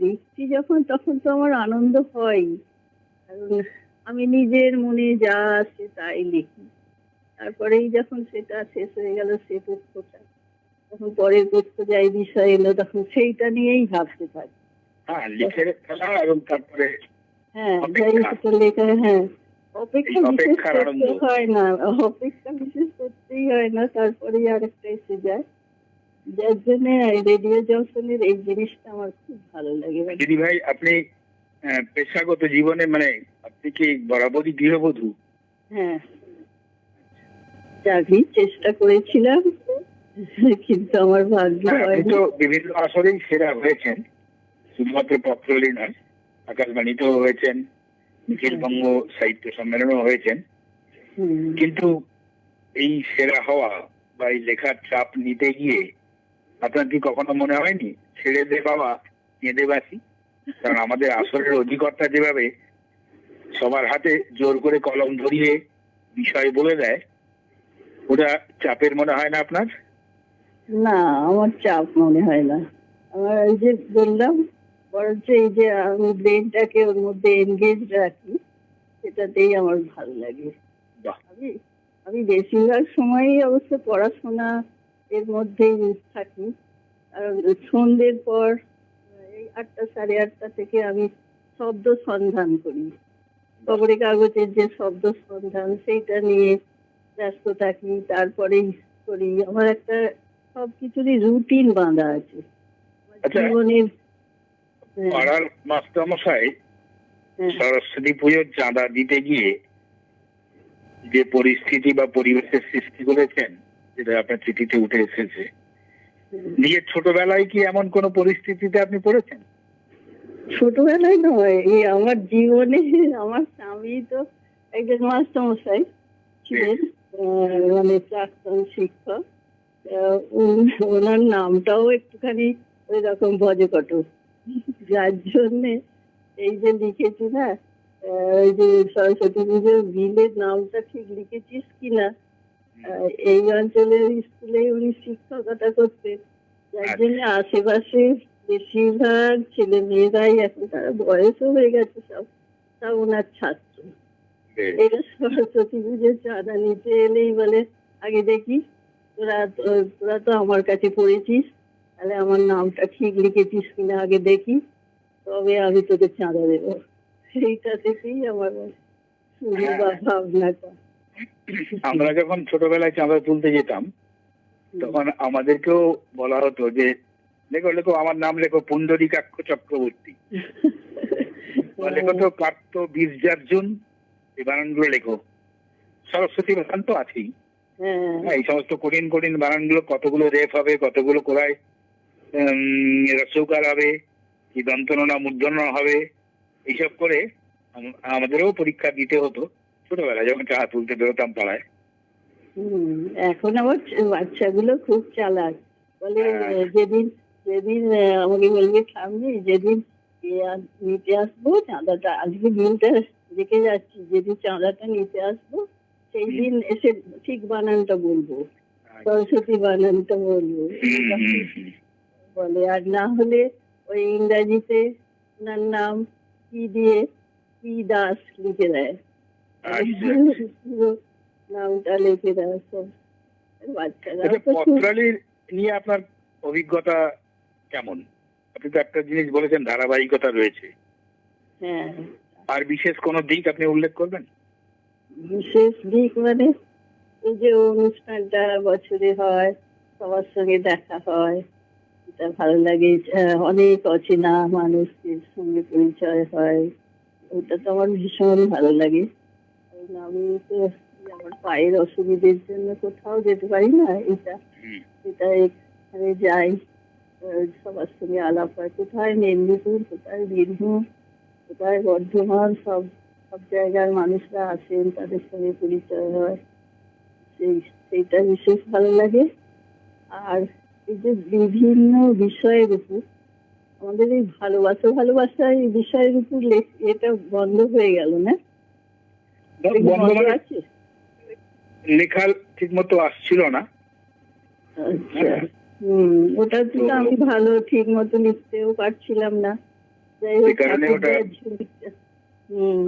Speaker 5: লিখছি যখন, তখন তো আমার আনন্দ হয়। কারণ আমি নিজের মনে যা আসে তাই লিখি। তারপরেই যখন সেটা শেষ হয়ে গেল সে পক্ষটা, তখন পরের পক্ষ যাই বিষয় এলো তখন সেইটা নিয়েই ভাবতে থাকি।
Speaker 4: হ্যাঁ, লিখে ফেলা এবং তারপরে
Speaker 5: হ্যাঁ, যাই
Speaker 4: অপেক্ষা।
Speaker 5: সেটা লেখা, হ্যাঁ, অপেক্ষা বিশেষ
Speaker 4: অপেক্ষার
Speaker 5: করতে
Speaker 4: আনন্দ।
Speaker 5: হয় না, অপেক্ষা বিশেষ করতেই হয় না, তারপরেই আরেকটা এসে যায়। যার জন্য রেডিও জংশনের এই জিনিসটা আমার খুব ভালো লাগে।
Speaker 4: দিদি ভাই, আপনি পেশাগত জীবনে মানে আপনি কি বরাবরই গৃহবধূ?
Speaker 5: হ্যাঁ, চাকরির চেষ্টা করেছিলাম কিন্তু আমার ভাগ্য
Speaker 4: হ্যাঁ, আপনি
Speaker 5: হয়নি।
Speaker 4: তো বিভিন্ন আসরেই সেরা হয়েছেন, শুধুমাত্র পত্রলি নয়, আকাশবাণীতেও হয়েছেন, নিখিলবঙ্গ সাহিত্য সম্মেলনও হয়েছেন।
Speaker 5: হুম।
Speaker 4: কিন্তু এই সেরা হওয়া বা এই লেখার চাপ নিতে গিয়ে আপনার কি কখনো মনে হয়নি ছেড়ে দে বাবা, কেঁদে বাসি? কারণ আমাদের আসরের অধিকর্তা যেভাবে সবার হাতে জোর করে কলম ধরিয়ে বিষয় বলে দেয়, ওটা চাপের মনে হয় না আপনার?
Speaker 5: না, আমার চাপ মনে হয় না। আমার এই যে বললাম, বরঞ্চ এই যে আমি ব্রেনটাকে ওর মধ্যে এনগেজ রাখি, সেটাতেই আমার ভালো লাগে।
Speaker 4: বাহ,
Speaker 5: আমি আমি বেশিরভাগ সময়ই অবশ্য পড়াশোনা এর মধ্যেই থাকি। কারণ সন্ধ্যের পর এই 8টা 8:30 থেকে আমি শব্দ সন্ধান করি, খবরের কাগজের যে শব্দ সন্ধান সেইটা নিয়ে ব্যস্ত থাকি, তারপরেই করি। আমার একটা সবকিছুরই রুটিন বাঁধা আছে আমার
Speaker 4: আচ্ছা,
Speaker 5: জীবনের। হ্যাঁ,
Speaker 4: পাড়ার মাস্টারমশাই
Speaker 5: হ্যাঁ,
Speaker 4: সরস্বতী পুজোর চাঁদা দিতে গিয়ে যে পরিস্থিতি বা পরিবেশের সৃষ্টি করেছেন, যেটা আপনার চিঠিতে উঠে এসেছে,
Speaker 5: হ্যাঁ।
Speaker 4: নিজের ছোটবেলায় কি এমন কোন পরিস্থিতিতে আপনি পড়েছেন?
Speaker 5: ছোটবেলায় নয়, এই আমার জীবনে আমার স্বামী তো একজন মাস্টারমশাই ছিলেন, মানে প্রাক্তন শিক্ষক। ওনার নামটাও একটুখানি ওই রকম ভজকট, যার জন্যে এই যে লিখেছি না, ওই যে সরস্বতী পুজোর বিলের নামটা ঠিক লিখেছিস কিনা, এই অঞ্চলের স্কুলে উনি শিক্ষকতা করতেন, যার জন্য আশেপাশে বেশিরভাগ ছেলে মেয়েরাই এখন, তারা বয়সও হয়ে গেছে সব, সব ওনার ছাত্র। এরা সরস্বতী পুজোর চাঁদা নিতে এলেই বলে, আগে দেখি তোরা তো আমার কাছে পড়েছিস, তাহলে আমার নামটা ঠিক লিখেছিস কিনা আগে দেখি, তবে আমি তোকে চাঁদা দেবো। সেইটা থেকেই আমার শুরু বা ভাবনাটা।
Speaker 4: আমরা যখন ছোটবেলায় চাঁদা তুলতে যেতাম, তখন আমাদেরকেও বলা হতো যে লেখো লেখো, আমার নাম লেখো পুণ্ডরীকাক্ষ চক্রবর্তী, বা লেখো তো কার্ত বীর্যার্জুন, এই বানানগুলো লেখো। সরস্বতী বানান তো আছেই।
Speaker 5: হ্যাঁ,
Speaker 4: হ্যাঁ, এই সমস্ত কঠিন কঠিন বানানগুলো, কতগুলো রেফ হবে, কতগুলো কোথায় রসৌকার হবে, কি দন্তনা মূর্ধন্য হবে, এইসব করে আমাদেরও পরীক্ষা দিতে হতো ছোটবেলায় যখন চাঁদা তুলতে বেরোতাম পাড়ায়।
Speaker 5: হুম। এখন আমার বাচ্চাগুলো খুব চালাক, বলে যেদিন যেদিন আমাকে বলবে সামনে যেদিন নিতে আসবো চাঁদাটা, আজকে বিলটা রেখে যাচ্ছি, যেদিন চাঁদাটা নিতে আসবো সেই দিন এসে ঠিক বানানটা বলবো, সরস্বতী বানানটা বলবো, বলে। আর না হলে ওই ইংরাজিতে ওনার নাম কি দিয়ে কি দাস লিখে দেয়, পুরো নামটা লিখে দেয় সব। বাচ্চারা
Speaker 4: আচ্ছা,
Speaker 5: তো খুব,
Speaker 4: পত্রালির নিয়ে আপনার অভিজ্ঞতা কেমন? আপনি তো একটা জিনিস বলেছেন, ধারাবাহিকতা রয়েছে,
Speaker 5: হ্যাঁ,
Speaker 4: আর বিশেষ কোন দিক আপনি উল্লেখ করবেন?
Speaker 5: বিশেষ দিক মানে এই যে অনুষ্ঠানটা বছরে হয়, সবার সঙ্গে দেখা হয়, এটা ভালো লাগে। অনেক অচেনা মানুষের সঙ্গে পরিচয় হয়, ওটা তো আমার ভীষণ ভালো লাগে। কারণ আমি তো আমার পায়ের অসুবিধের জন্য কোথাও যেতে পারি না, এটা এখানে যাই, সবার সঙ্গে আলাপ হয়, কোথায় মেদিনীপুর, কোথায় বীরভূম, কোথায় বর্ধমান, সব সব জায়গার মানুষরা আসেন, তাদের সঙ্গে পরিচয় হয়, সেইটা বিশেষ ভালো লাগে। আর এই যে বিভিন্ন বিষয়ের উপর আমাদের এই ভালোবাসা এই বিষয়ের উপর এটা বন্ধ হয়ে গেল না? এটা কি
Speaker 4: বন্ধ
Speaker 5: বন্ধ
Speaker 4: মানে
Speaker 5: আছে?
Speaker 4: লেখা ঠিক মতো আসছিল না।
Speaker 5: আচ্ছা। ওটা তো আমি ভালো ঠিক মতো লিখতেও পারছিলাম না। যাই হোক,
Speaker 4: এই কারণে ওটা
Speaker 5: ঠাকুরদার ঝুলিটা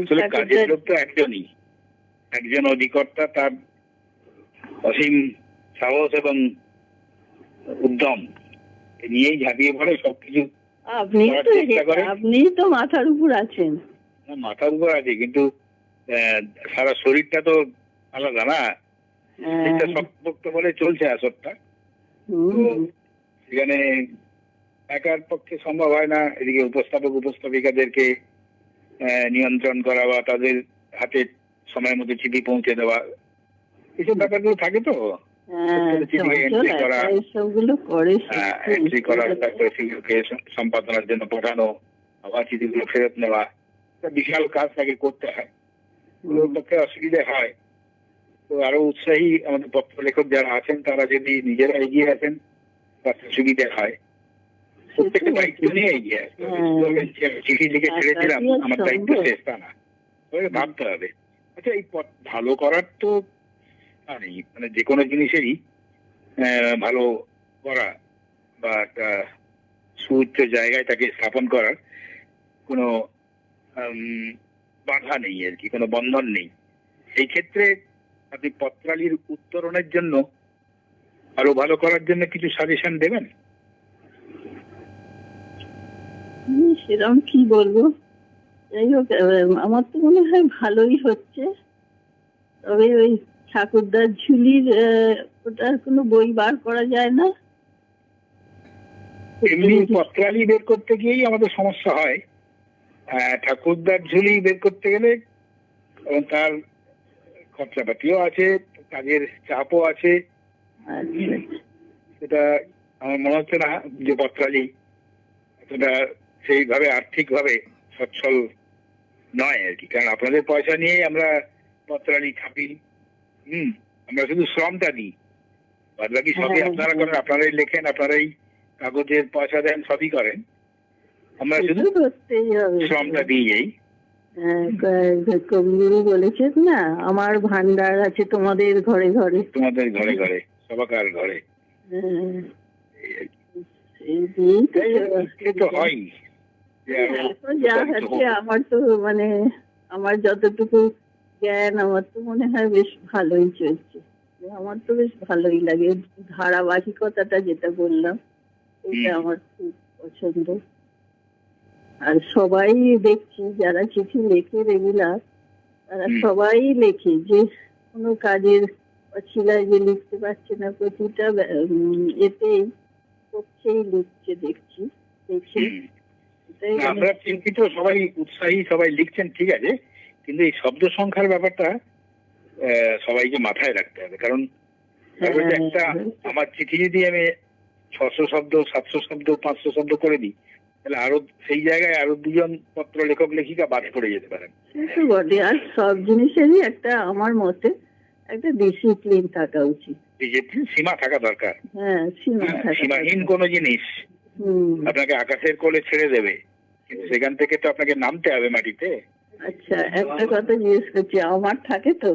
Speaker 4: আসলে কাজের
Speaker 5: ঠাকুরদার
Speaker 4: লোক তো একজনই, একজন অধিকর্তা, তার অসীম সাহস এবং উদ্যম এ নিয়েই ঝাঁপিয়ে পড়ে সবকিছু করার চেষ্টা করে।
Speaker 5: আপনিই তো মাথার উপর আছেন।
Speaker 4: মাথার উপর আছে, কিন্তু সারা শরীরটা তো আলাদা না। শরীরটা শক্ত বলে চলছে আসরটা।
Speaker 5: হুম,
Speaker 4: সেখানে একার পক্ষে সম্ভব হয় না এদিকে উপস্থাপিকাদেরকে নিয়ন্ত্রণ করা বা তাদের হাতে সময়ের মধ্যে চিঠি পৌঁছে দেওয়া, এসব ব্যাপারগুলো থাকে তো। চিঠিকে এন্ট্রি করা,
Speaker 5: সবগুলো করে
Speaker 4: এন্ট্রি করা, তারপরে সেগুলোকে সম্পাদনার জন্য পাঠানো, আবার চিঠিগুলো ফেরত নেওয়া, একটা বিশাল কাজ তাকে করতে হয়। ওর পক্ষে অসুবিধা হয়। তো আরো উৎসাহী আমাদের পত্র লেখক যারা আছেন তারা যদি নিজেরা এগিয়ে আসেন তাতে সুবিধা হয়। প্রত্যেকটা দায়িত্ব নিয়ে এগিয়ে আসতে হবে। চিঠি লিখে ছেড়েছিলাম, আমার দায়িত্ব শেষ তা না, ভাবতে হবে। আচ্ছা, এই ভালো করার তো নেই, মানে যে কোনো জিনিসেরই ভালো করা বা একটা সুউচ্চ জায়গায় তাকে স্থাপন করার কোনো বাধা নেই আর কি, কোনো বন্ধন নেই। সেই ক্ষেত্রে আপনি পত্রালীর উত্তরণের জন্য আরো ভালো করার জন্য কিছু সাজেশন দেবেন?
Speaker 5: সেরকম কি বলবো, যাই হোক, আমার তো মনে হয় ভালোই হচ্ছে। তবে ওই ঠাকুরদার ঝুলির ওটার কোনো বই বার করা যায় না?
Speaker 4: এমনি পত্রালী বের করতে গিয়েই আমাদের সমস্যা হয়। ঠাকুরদার ঝুলি বের করতে গেলে এবং তার খরচাপাতিও আছে, কাজের চাপও আছে।
Speaker 5: আচ্ছা,
Speaker 4: সেটা আমার মনে হচ্ছে না যে পত্রালী এতটা সেইভাবে আর্থিকভাবে সচ্ছল নয় আর কি। কারণ আপনাদের পয়সা নিয়েই আমরা পত্রালী ছাপি। আমরা শুধু শ্রমটা দিই, বাদ বাকি সবই আপনারা করেন, আপনারাই লেখেন, আপনারাই কাগজের পয়সা দেন, সবই করেন। আমরা শুধু
Speaker 5: করতেই হবে।
Speaker 4: শ্রমটা দিই। এই
Speaker 5: কবিগুরু বলেছেন না, আমার ভান্ডার আছে তোমাদের ঘরে ঘরে।
Speaker 4: তোমাদের ঘরে ঘরে, সবাকার ঘরে। তো হয়
Speaker 5: এখন যা হচ্ছে, আমার তো মানে আমার যতটুকু জ্ঞান, আমার তো মনে হয় বেশ ভালোই চলছে। আমার তো বেশ ভালোই লাগে, ধারাবাহিকতাটা যেটা বললাম, এটা আমার খুব পছন্দ। আর সবাই দেখছি যারা চিঠি লেখে রেগুলার, তারা সবাই লেখে যে কোনো কাজের অছিলায় যে লিখতে পারছে না, প্রতিটা এতেই পক্ষেই লিখছে দেখছি।
Speaker 4: আমরা চিন্তিত, সবাই উৎসাহী, সবাই লিখছেন, ঠিক আছে, কিন্তু এই শব্দ সংখ্যার ব্যাপারটা সবাইকে মাথায় রাখতে হবে। কারণ একটা আমার চিঠি যদি আমি 600 শব্দ, 700 শব্দ, 500 শব্দ করে দিই, তাহলে আরো সেই জায়গায় আরো দুজন পত্র লেখক লেখিকা বাদ পড়ে যেতে পারেন।
Speaker 5: সেটা বটে। আর সব জিনিসেরই একটা, আমার মতে, একটা ডিসিপ্লিন থাকা উচিত।
Speaker 4: ডিসিপ্লিন, সীমা থাকা দরকার। সীমাহীন কোনো জিনিস আপনাকে আকাশের কোলে ছেড়ে দেবে, কিন্তু সেখান থেকে তো আপনাকে নামতে হবে মাটিতে।
Speaker 5: আচ্ছা, একটা কথা জিজ্ঞেস করছি, আমার থাকে তো,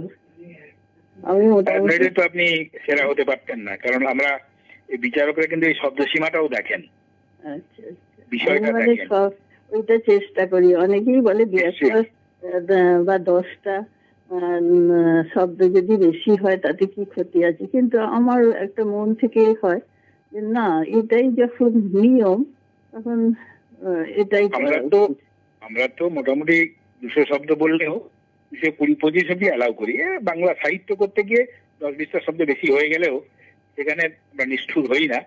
Speaker 5: আমি মোটামুটি
Speaker 4: তো আপনি সেরা হতে পারতেন না, কারণ আমরা এই বিচারকরা কিন্তু এই শব্দ সীমাটাও দেখেন।
Speaker 5: আচ্ছা,
Speaker 4: বিষয়টা
Speaker 5: মানে
Speaker 4: দেখেন।
Speaker 5: ওইটা চেষ্টা করি। অনেকেই বলে 2 বা 10টা শব্দ যদি বেশি হয় তাতে কি ক্ষতি আছে, কিন্তু আমার একটা মন থেকে হয় যে না, এটাই যখন নিয়ম তখন এটাই
Speaker 4: আমরা তো মোটামুটি 200 শব্দ বললেও 220-25 অব্দি অ্যালাউ করি। বাংলা সাহিত্য করতে গিয়ে 10-20টা শব্দ বেশি হয়ে গেলেও সেখানে আমরা নিষ্ঠুর হই না।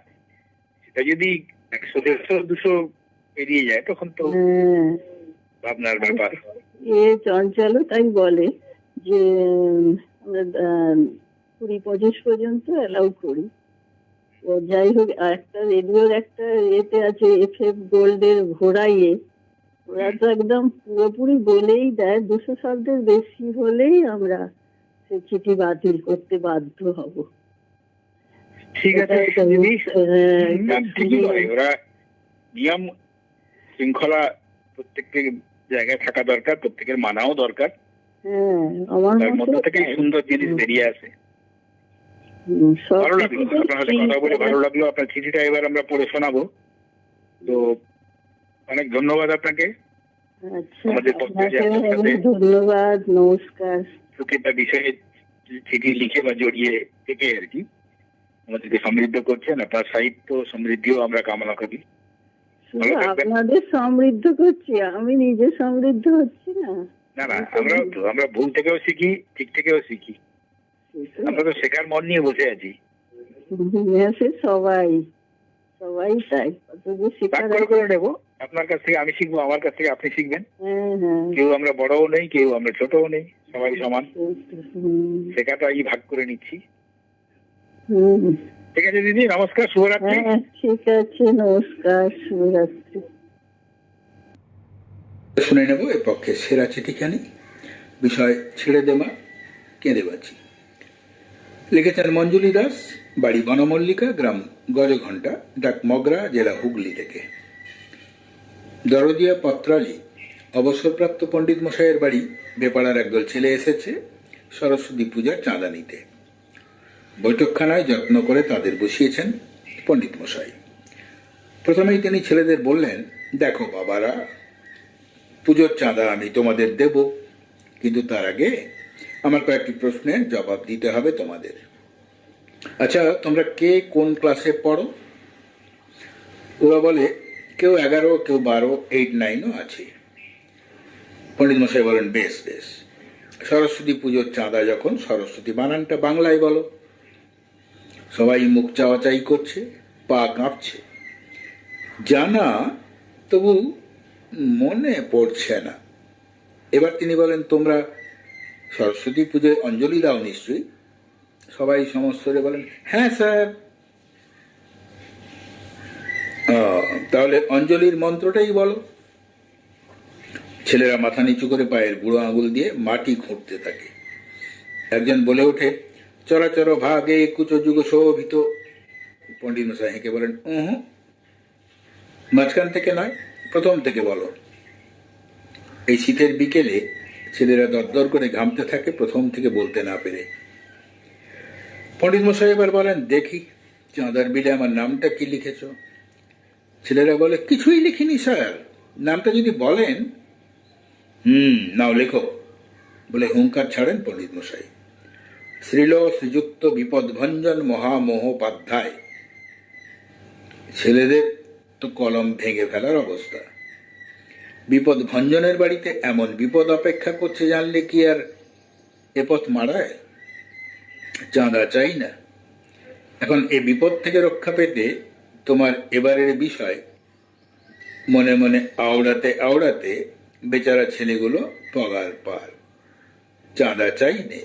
Speaker 4: সেটা যদি 100-150-200 পেরিয়ে যায় তখন তো ভাবনার ব্যাপার।
Speaker 5: চঞ্চল তাই বলে যে আমরা 20-25 পর্যন্ত অ্যালাউ করি। যাই হোক, একটা রেডিওর একটা এতে আছে, FM গোল্ডের ঘোড়াইয়ে ওরা তো একদম পুরোপুরি বলেই দেয়, 200 শব্দের বেশি হলেই আমরা সে চিঠি বাতিল করতে বাধ্য হব।
Speaker 4: ঠিক আছে
Speaker 5: এটা
Speaker 4: দিদি, ঠিকই
Speaker 5: শুনে-
Speaker 4: করে ওরা। নিয়ম শৃঙ্খলা প্রত্যেকের জায়গায় থাকা দরকার, প্রত্যেকের মানাও দরকার।
Speaker 5: হ্যাঁ, আমার
Speaker 4: তার মধ্য
Speaker 5: মতে
Speaker 4: থেকে সুন্দর জিনিস বেরিয়ে আসে।
Speaker 5: সব
Speaker 4: ভালো লাগলো
Speaker 5: কিছুতেই
Speaker 4: আপনার সাথে কথা বলে, ভালো লাগলো। আপনার চিঠিটা এবার আমরা পড়ে শোনাবো। তো অনেক ধন্যবাদ আপনাকে।
Speaker 5: আচ্ছা,
Speaker 4: আমাদের পক্ষে যে
Speaker 5: আপনাকেও
Speaker 4: আপনার সাথে
Speaker 5: অনেক ধন্যবাদ, নমস্কার।
Speaker 4: প্রতিটা বিষয়ে চিঠি লিখে বা জড়িয়ে থেকে আর কি আমাদেরকে সমৃদ্ধ করছেন। আপনার সাহিত্য সমৃদ্ধিও আমরা কামনা করি।
Speaker 5: শুধু
Speaker 4: ভালো থাকবেন।
Speaker 5: আপনাদের সমৃদ্ধ করছি, আমি নিজে সমৃদ্ধ হচ্ছি না।
Speaker 4: না না, আমরা ভুল থেকেও শিখি, ঠিক থেকেও শিখি। আমরা তো শেখার মন নিয়ে বসে আছি।
Speaker 5: দুনিয়াতে সবাই সবাই তাই, কত যে
Speaker 4: ভাগ
Speaker 5: শেখার
Speaker 4: করে
Speaker 5: আছে।
Speaker 4: করে নেবো। আপনার কাছ থেকে আমি শিখবো, আমার কাছ থেকে আপনি শিখবেন।
Speaker 5: হ্যাঁ হ্যাঁ,
Speaker 4: কেউ আমরা বড়ও নেই, কেউ আমরা ছোটও নেই, সবাই সমান।
Speaker 5: হুম,
Speaker 4: শেখাটাই ভাগ করে নিচ্ছি।
Speaker 5: হুম।
Speaker 4: ঠিক আছে দিদি, নমস্কার, শুভরাত্রি।
Speaker 5: হ্যাঁ ঠিক আছে, নমস্কার, শুভরাত্রি।
Speaker 6: শুনে নেব এর পক্ষে সেরা চিঠিখানি। বিষয় ছেড়ে দেমা কেঁদে বাঁচি। লিখেছেন মঞ্জুলি দাস, বাড়ি বনমল্লিকা, গ্রাম গজঘণ্টা, ডাক মগরা, জেলা হুগলি থেকে। দরদিয়া পত্রালি অবসরপ্রাপ্ত পণ্ডিত মশাইয়ের বাড়ি বেপাড়ার একদল ছেলে এসেছে সরস্বতী পূজার চাঁদা নিতে। বৈঠকখানায় যত্ন করে তাদের বসিয়েছেন পণ্ডিত মশাই। প্রথমেই তিনি ছেলেদের বললেন, দেখো বাবারা, পুজোর চাঁদা আমি তোমাদের দেব, কিন্তু তার আগে আমার কয়েকটি প্রশ্নের জবাব দিতে হবে তোমাদের। আচ্ছা, তোমরা কে কোন ক্লাসে পড়ো? ওরা বলে, কেউ 11, কেউ 12, 8, 9ও আছে। পণ্ডিত মশাই বলেন, বেশ বেশ, সরস্বতী পুজোর চাঁদা যখন, সরস্বতী বানানটা বাংলায় বলো। সবাই মুখ চাওয়াচাই করছে, পা কাঁপছে। জানা, তবু মনে পড়ছে না। এবার তিনি বলেন, তোমরা সরস্বতী পুজোয় অঞ্জলি দাও নিশ্চয়ই? সবাই সমস্তরে বলেন, হ্যাঁ স্যার। তাহলে অঞ্জলির মন্ত্রটাই বলো। ছেলেরা মাথা নিচু করে পায়ের বুড়ো আঙুল দিয়ে মাটি খুঁড়তে থাকে। একজন বলে ওঠে, চরাচর ভাগে কুচো যুগ শোভিত। পণ্ডিত মশাই হেঁকে বলেন, মাঝখান থেকে নয়, প্রথম থেকে বলো। এই শীতের বিকেলে ছেলেরা দরদর করে ঘামতে থাকে প্রথম থেকে বলতে না পেরে। পণ্ডিত মশাই এবার বলেন, দেখি চাঁদার বিলে আমার নামটা কি লিখেছ? ছেলেরা বলে, কিছুই লিখিনি স্যার, নামটা যদি বলেন। নাও লেখো বলে হুঙ্কার ছাড়েন পণ্ডিত মশাই। শ্রীল শ্রীযুক্ত বিপদভঞ্জন মহামহোপাধ্যায়। ছেলেদের তো কলম ভেঙে ফেলার অবস্থা। বিপদ ভঞ্জনের বাড়িতে এমন বিপদ অপেক্ষা করছে জানলে কি আর এ পথ মারায়? চাঁদা চাই না। এখন এ বিপদ থেকে রক্ষা পেতে তোমার এবারের বিষয় মনে মনে আওড়াতে আওড়াতে বেচারা ছেলেগুলো পগার পার। চাঁদা চাই নে,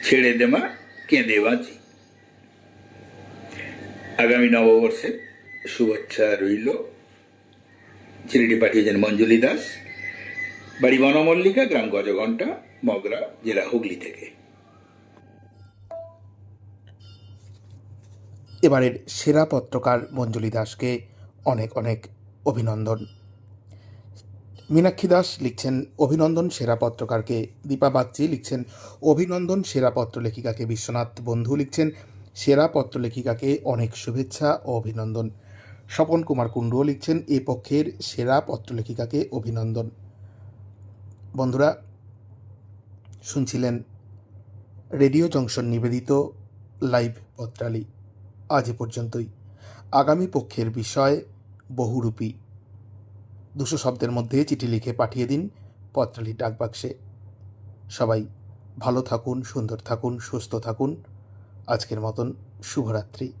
Speaker 6: ছেড়ে দেমা কেঁদে বাঁচি। আগামী নববর্ষের শুভেচ্ছা রইল। চিঠিটি পাঠিয়েছেন মঞ্জুলি দাস, বাড়ি বনমল্লিকা, গ্রাম গজঘণ্টা, মগরা, জেলা হুগলি থেকে।
Speaker 1: এবারের সেরা পত্রকার মঞ্জুলি দাসকে অনেক অনেক অভিনন্দন। মীনাক্ষী দাস লিখছেন, অভিনন্দন সেরা পত্রকারকে। দীপা বাগচি লিখছেন, অভিনন্দন সেরা পত্রলেখিকাকে। বিশ্বনাথ বন্ধু লিখছেন, সেরা পত্রলেখিকাকে অনেক শুভেচ্ছা ও অভিনন্দন। স্বপন কুমার কুণ্ডুও লিখছেন, এ পক্ষের সেরা পত্রলেখিকাকে অভিনন্দন। বন্ধুরা, শুনছিলেন রেডিও জংশন নিবেদিত লাইভ পত্রালি। আজ এ পর্যন্তই। আগামী পক্ষের বিষয় বহুরূপী। 200 শব্দের মধ্যে চিঠি লিখে পাঠিয়ে দিন পত্রালি ডাকবাক্সে। সবাই ভালো থাকুন, সুন্দর থাকুন, সুস্থ থাকুন। আজকের মতন শুভরাত্রি।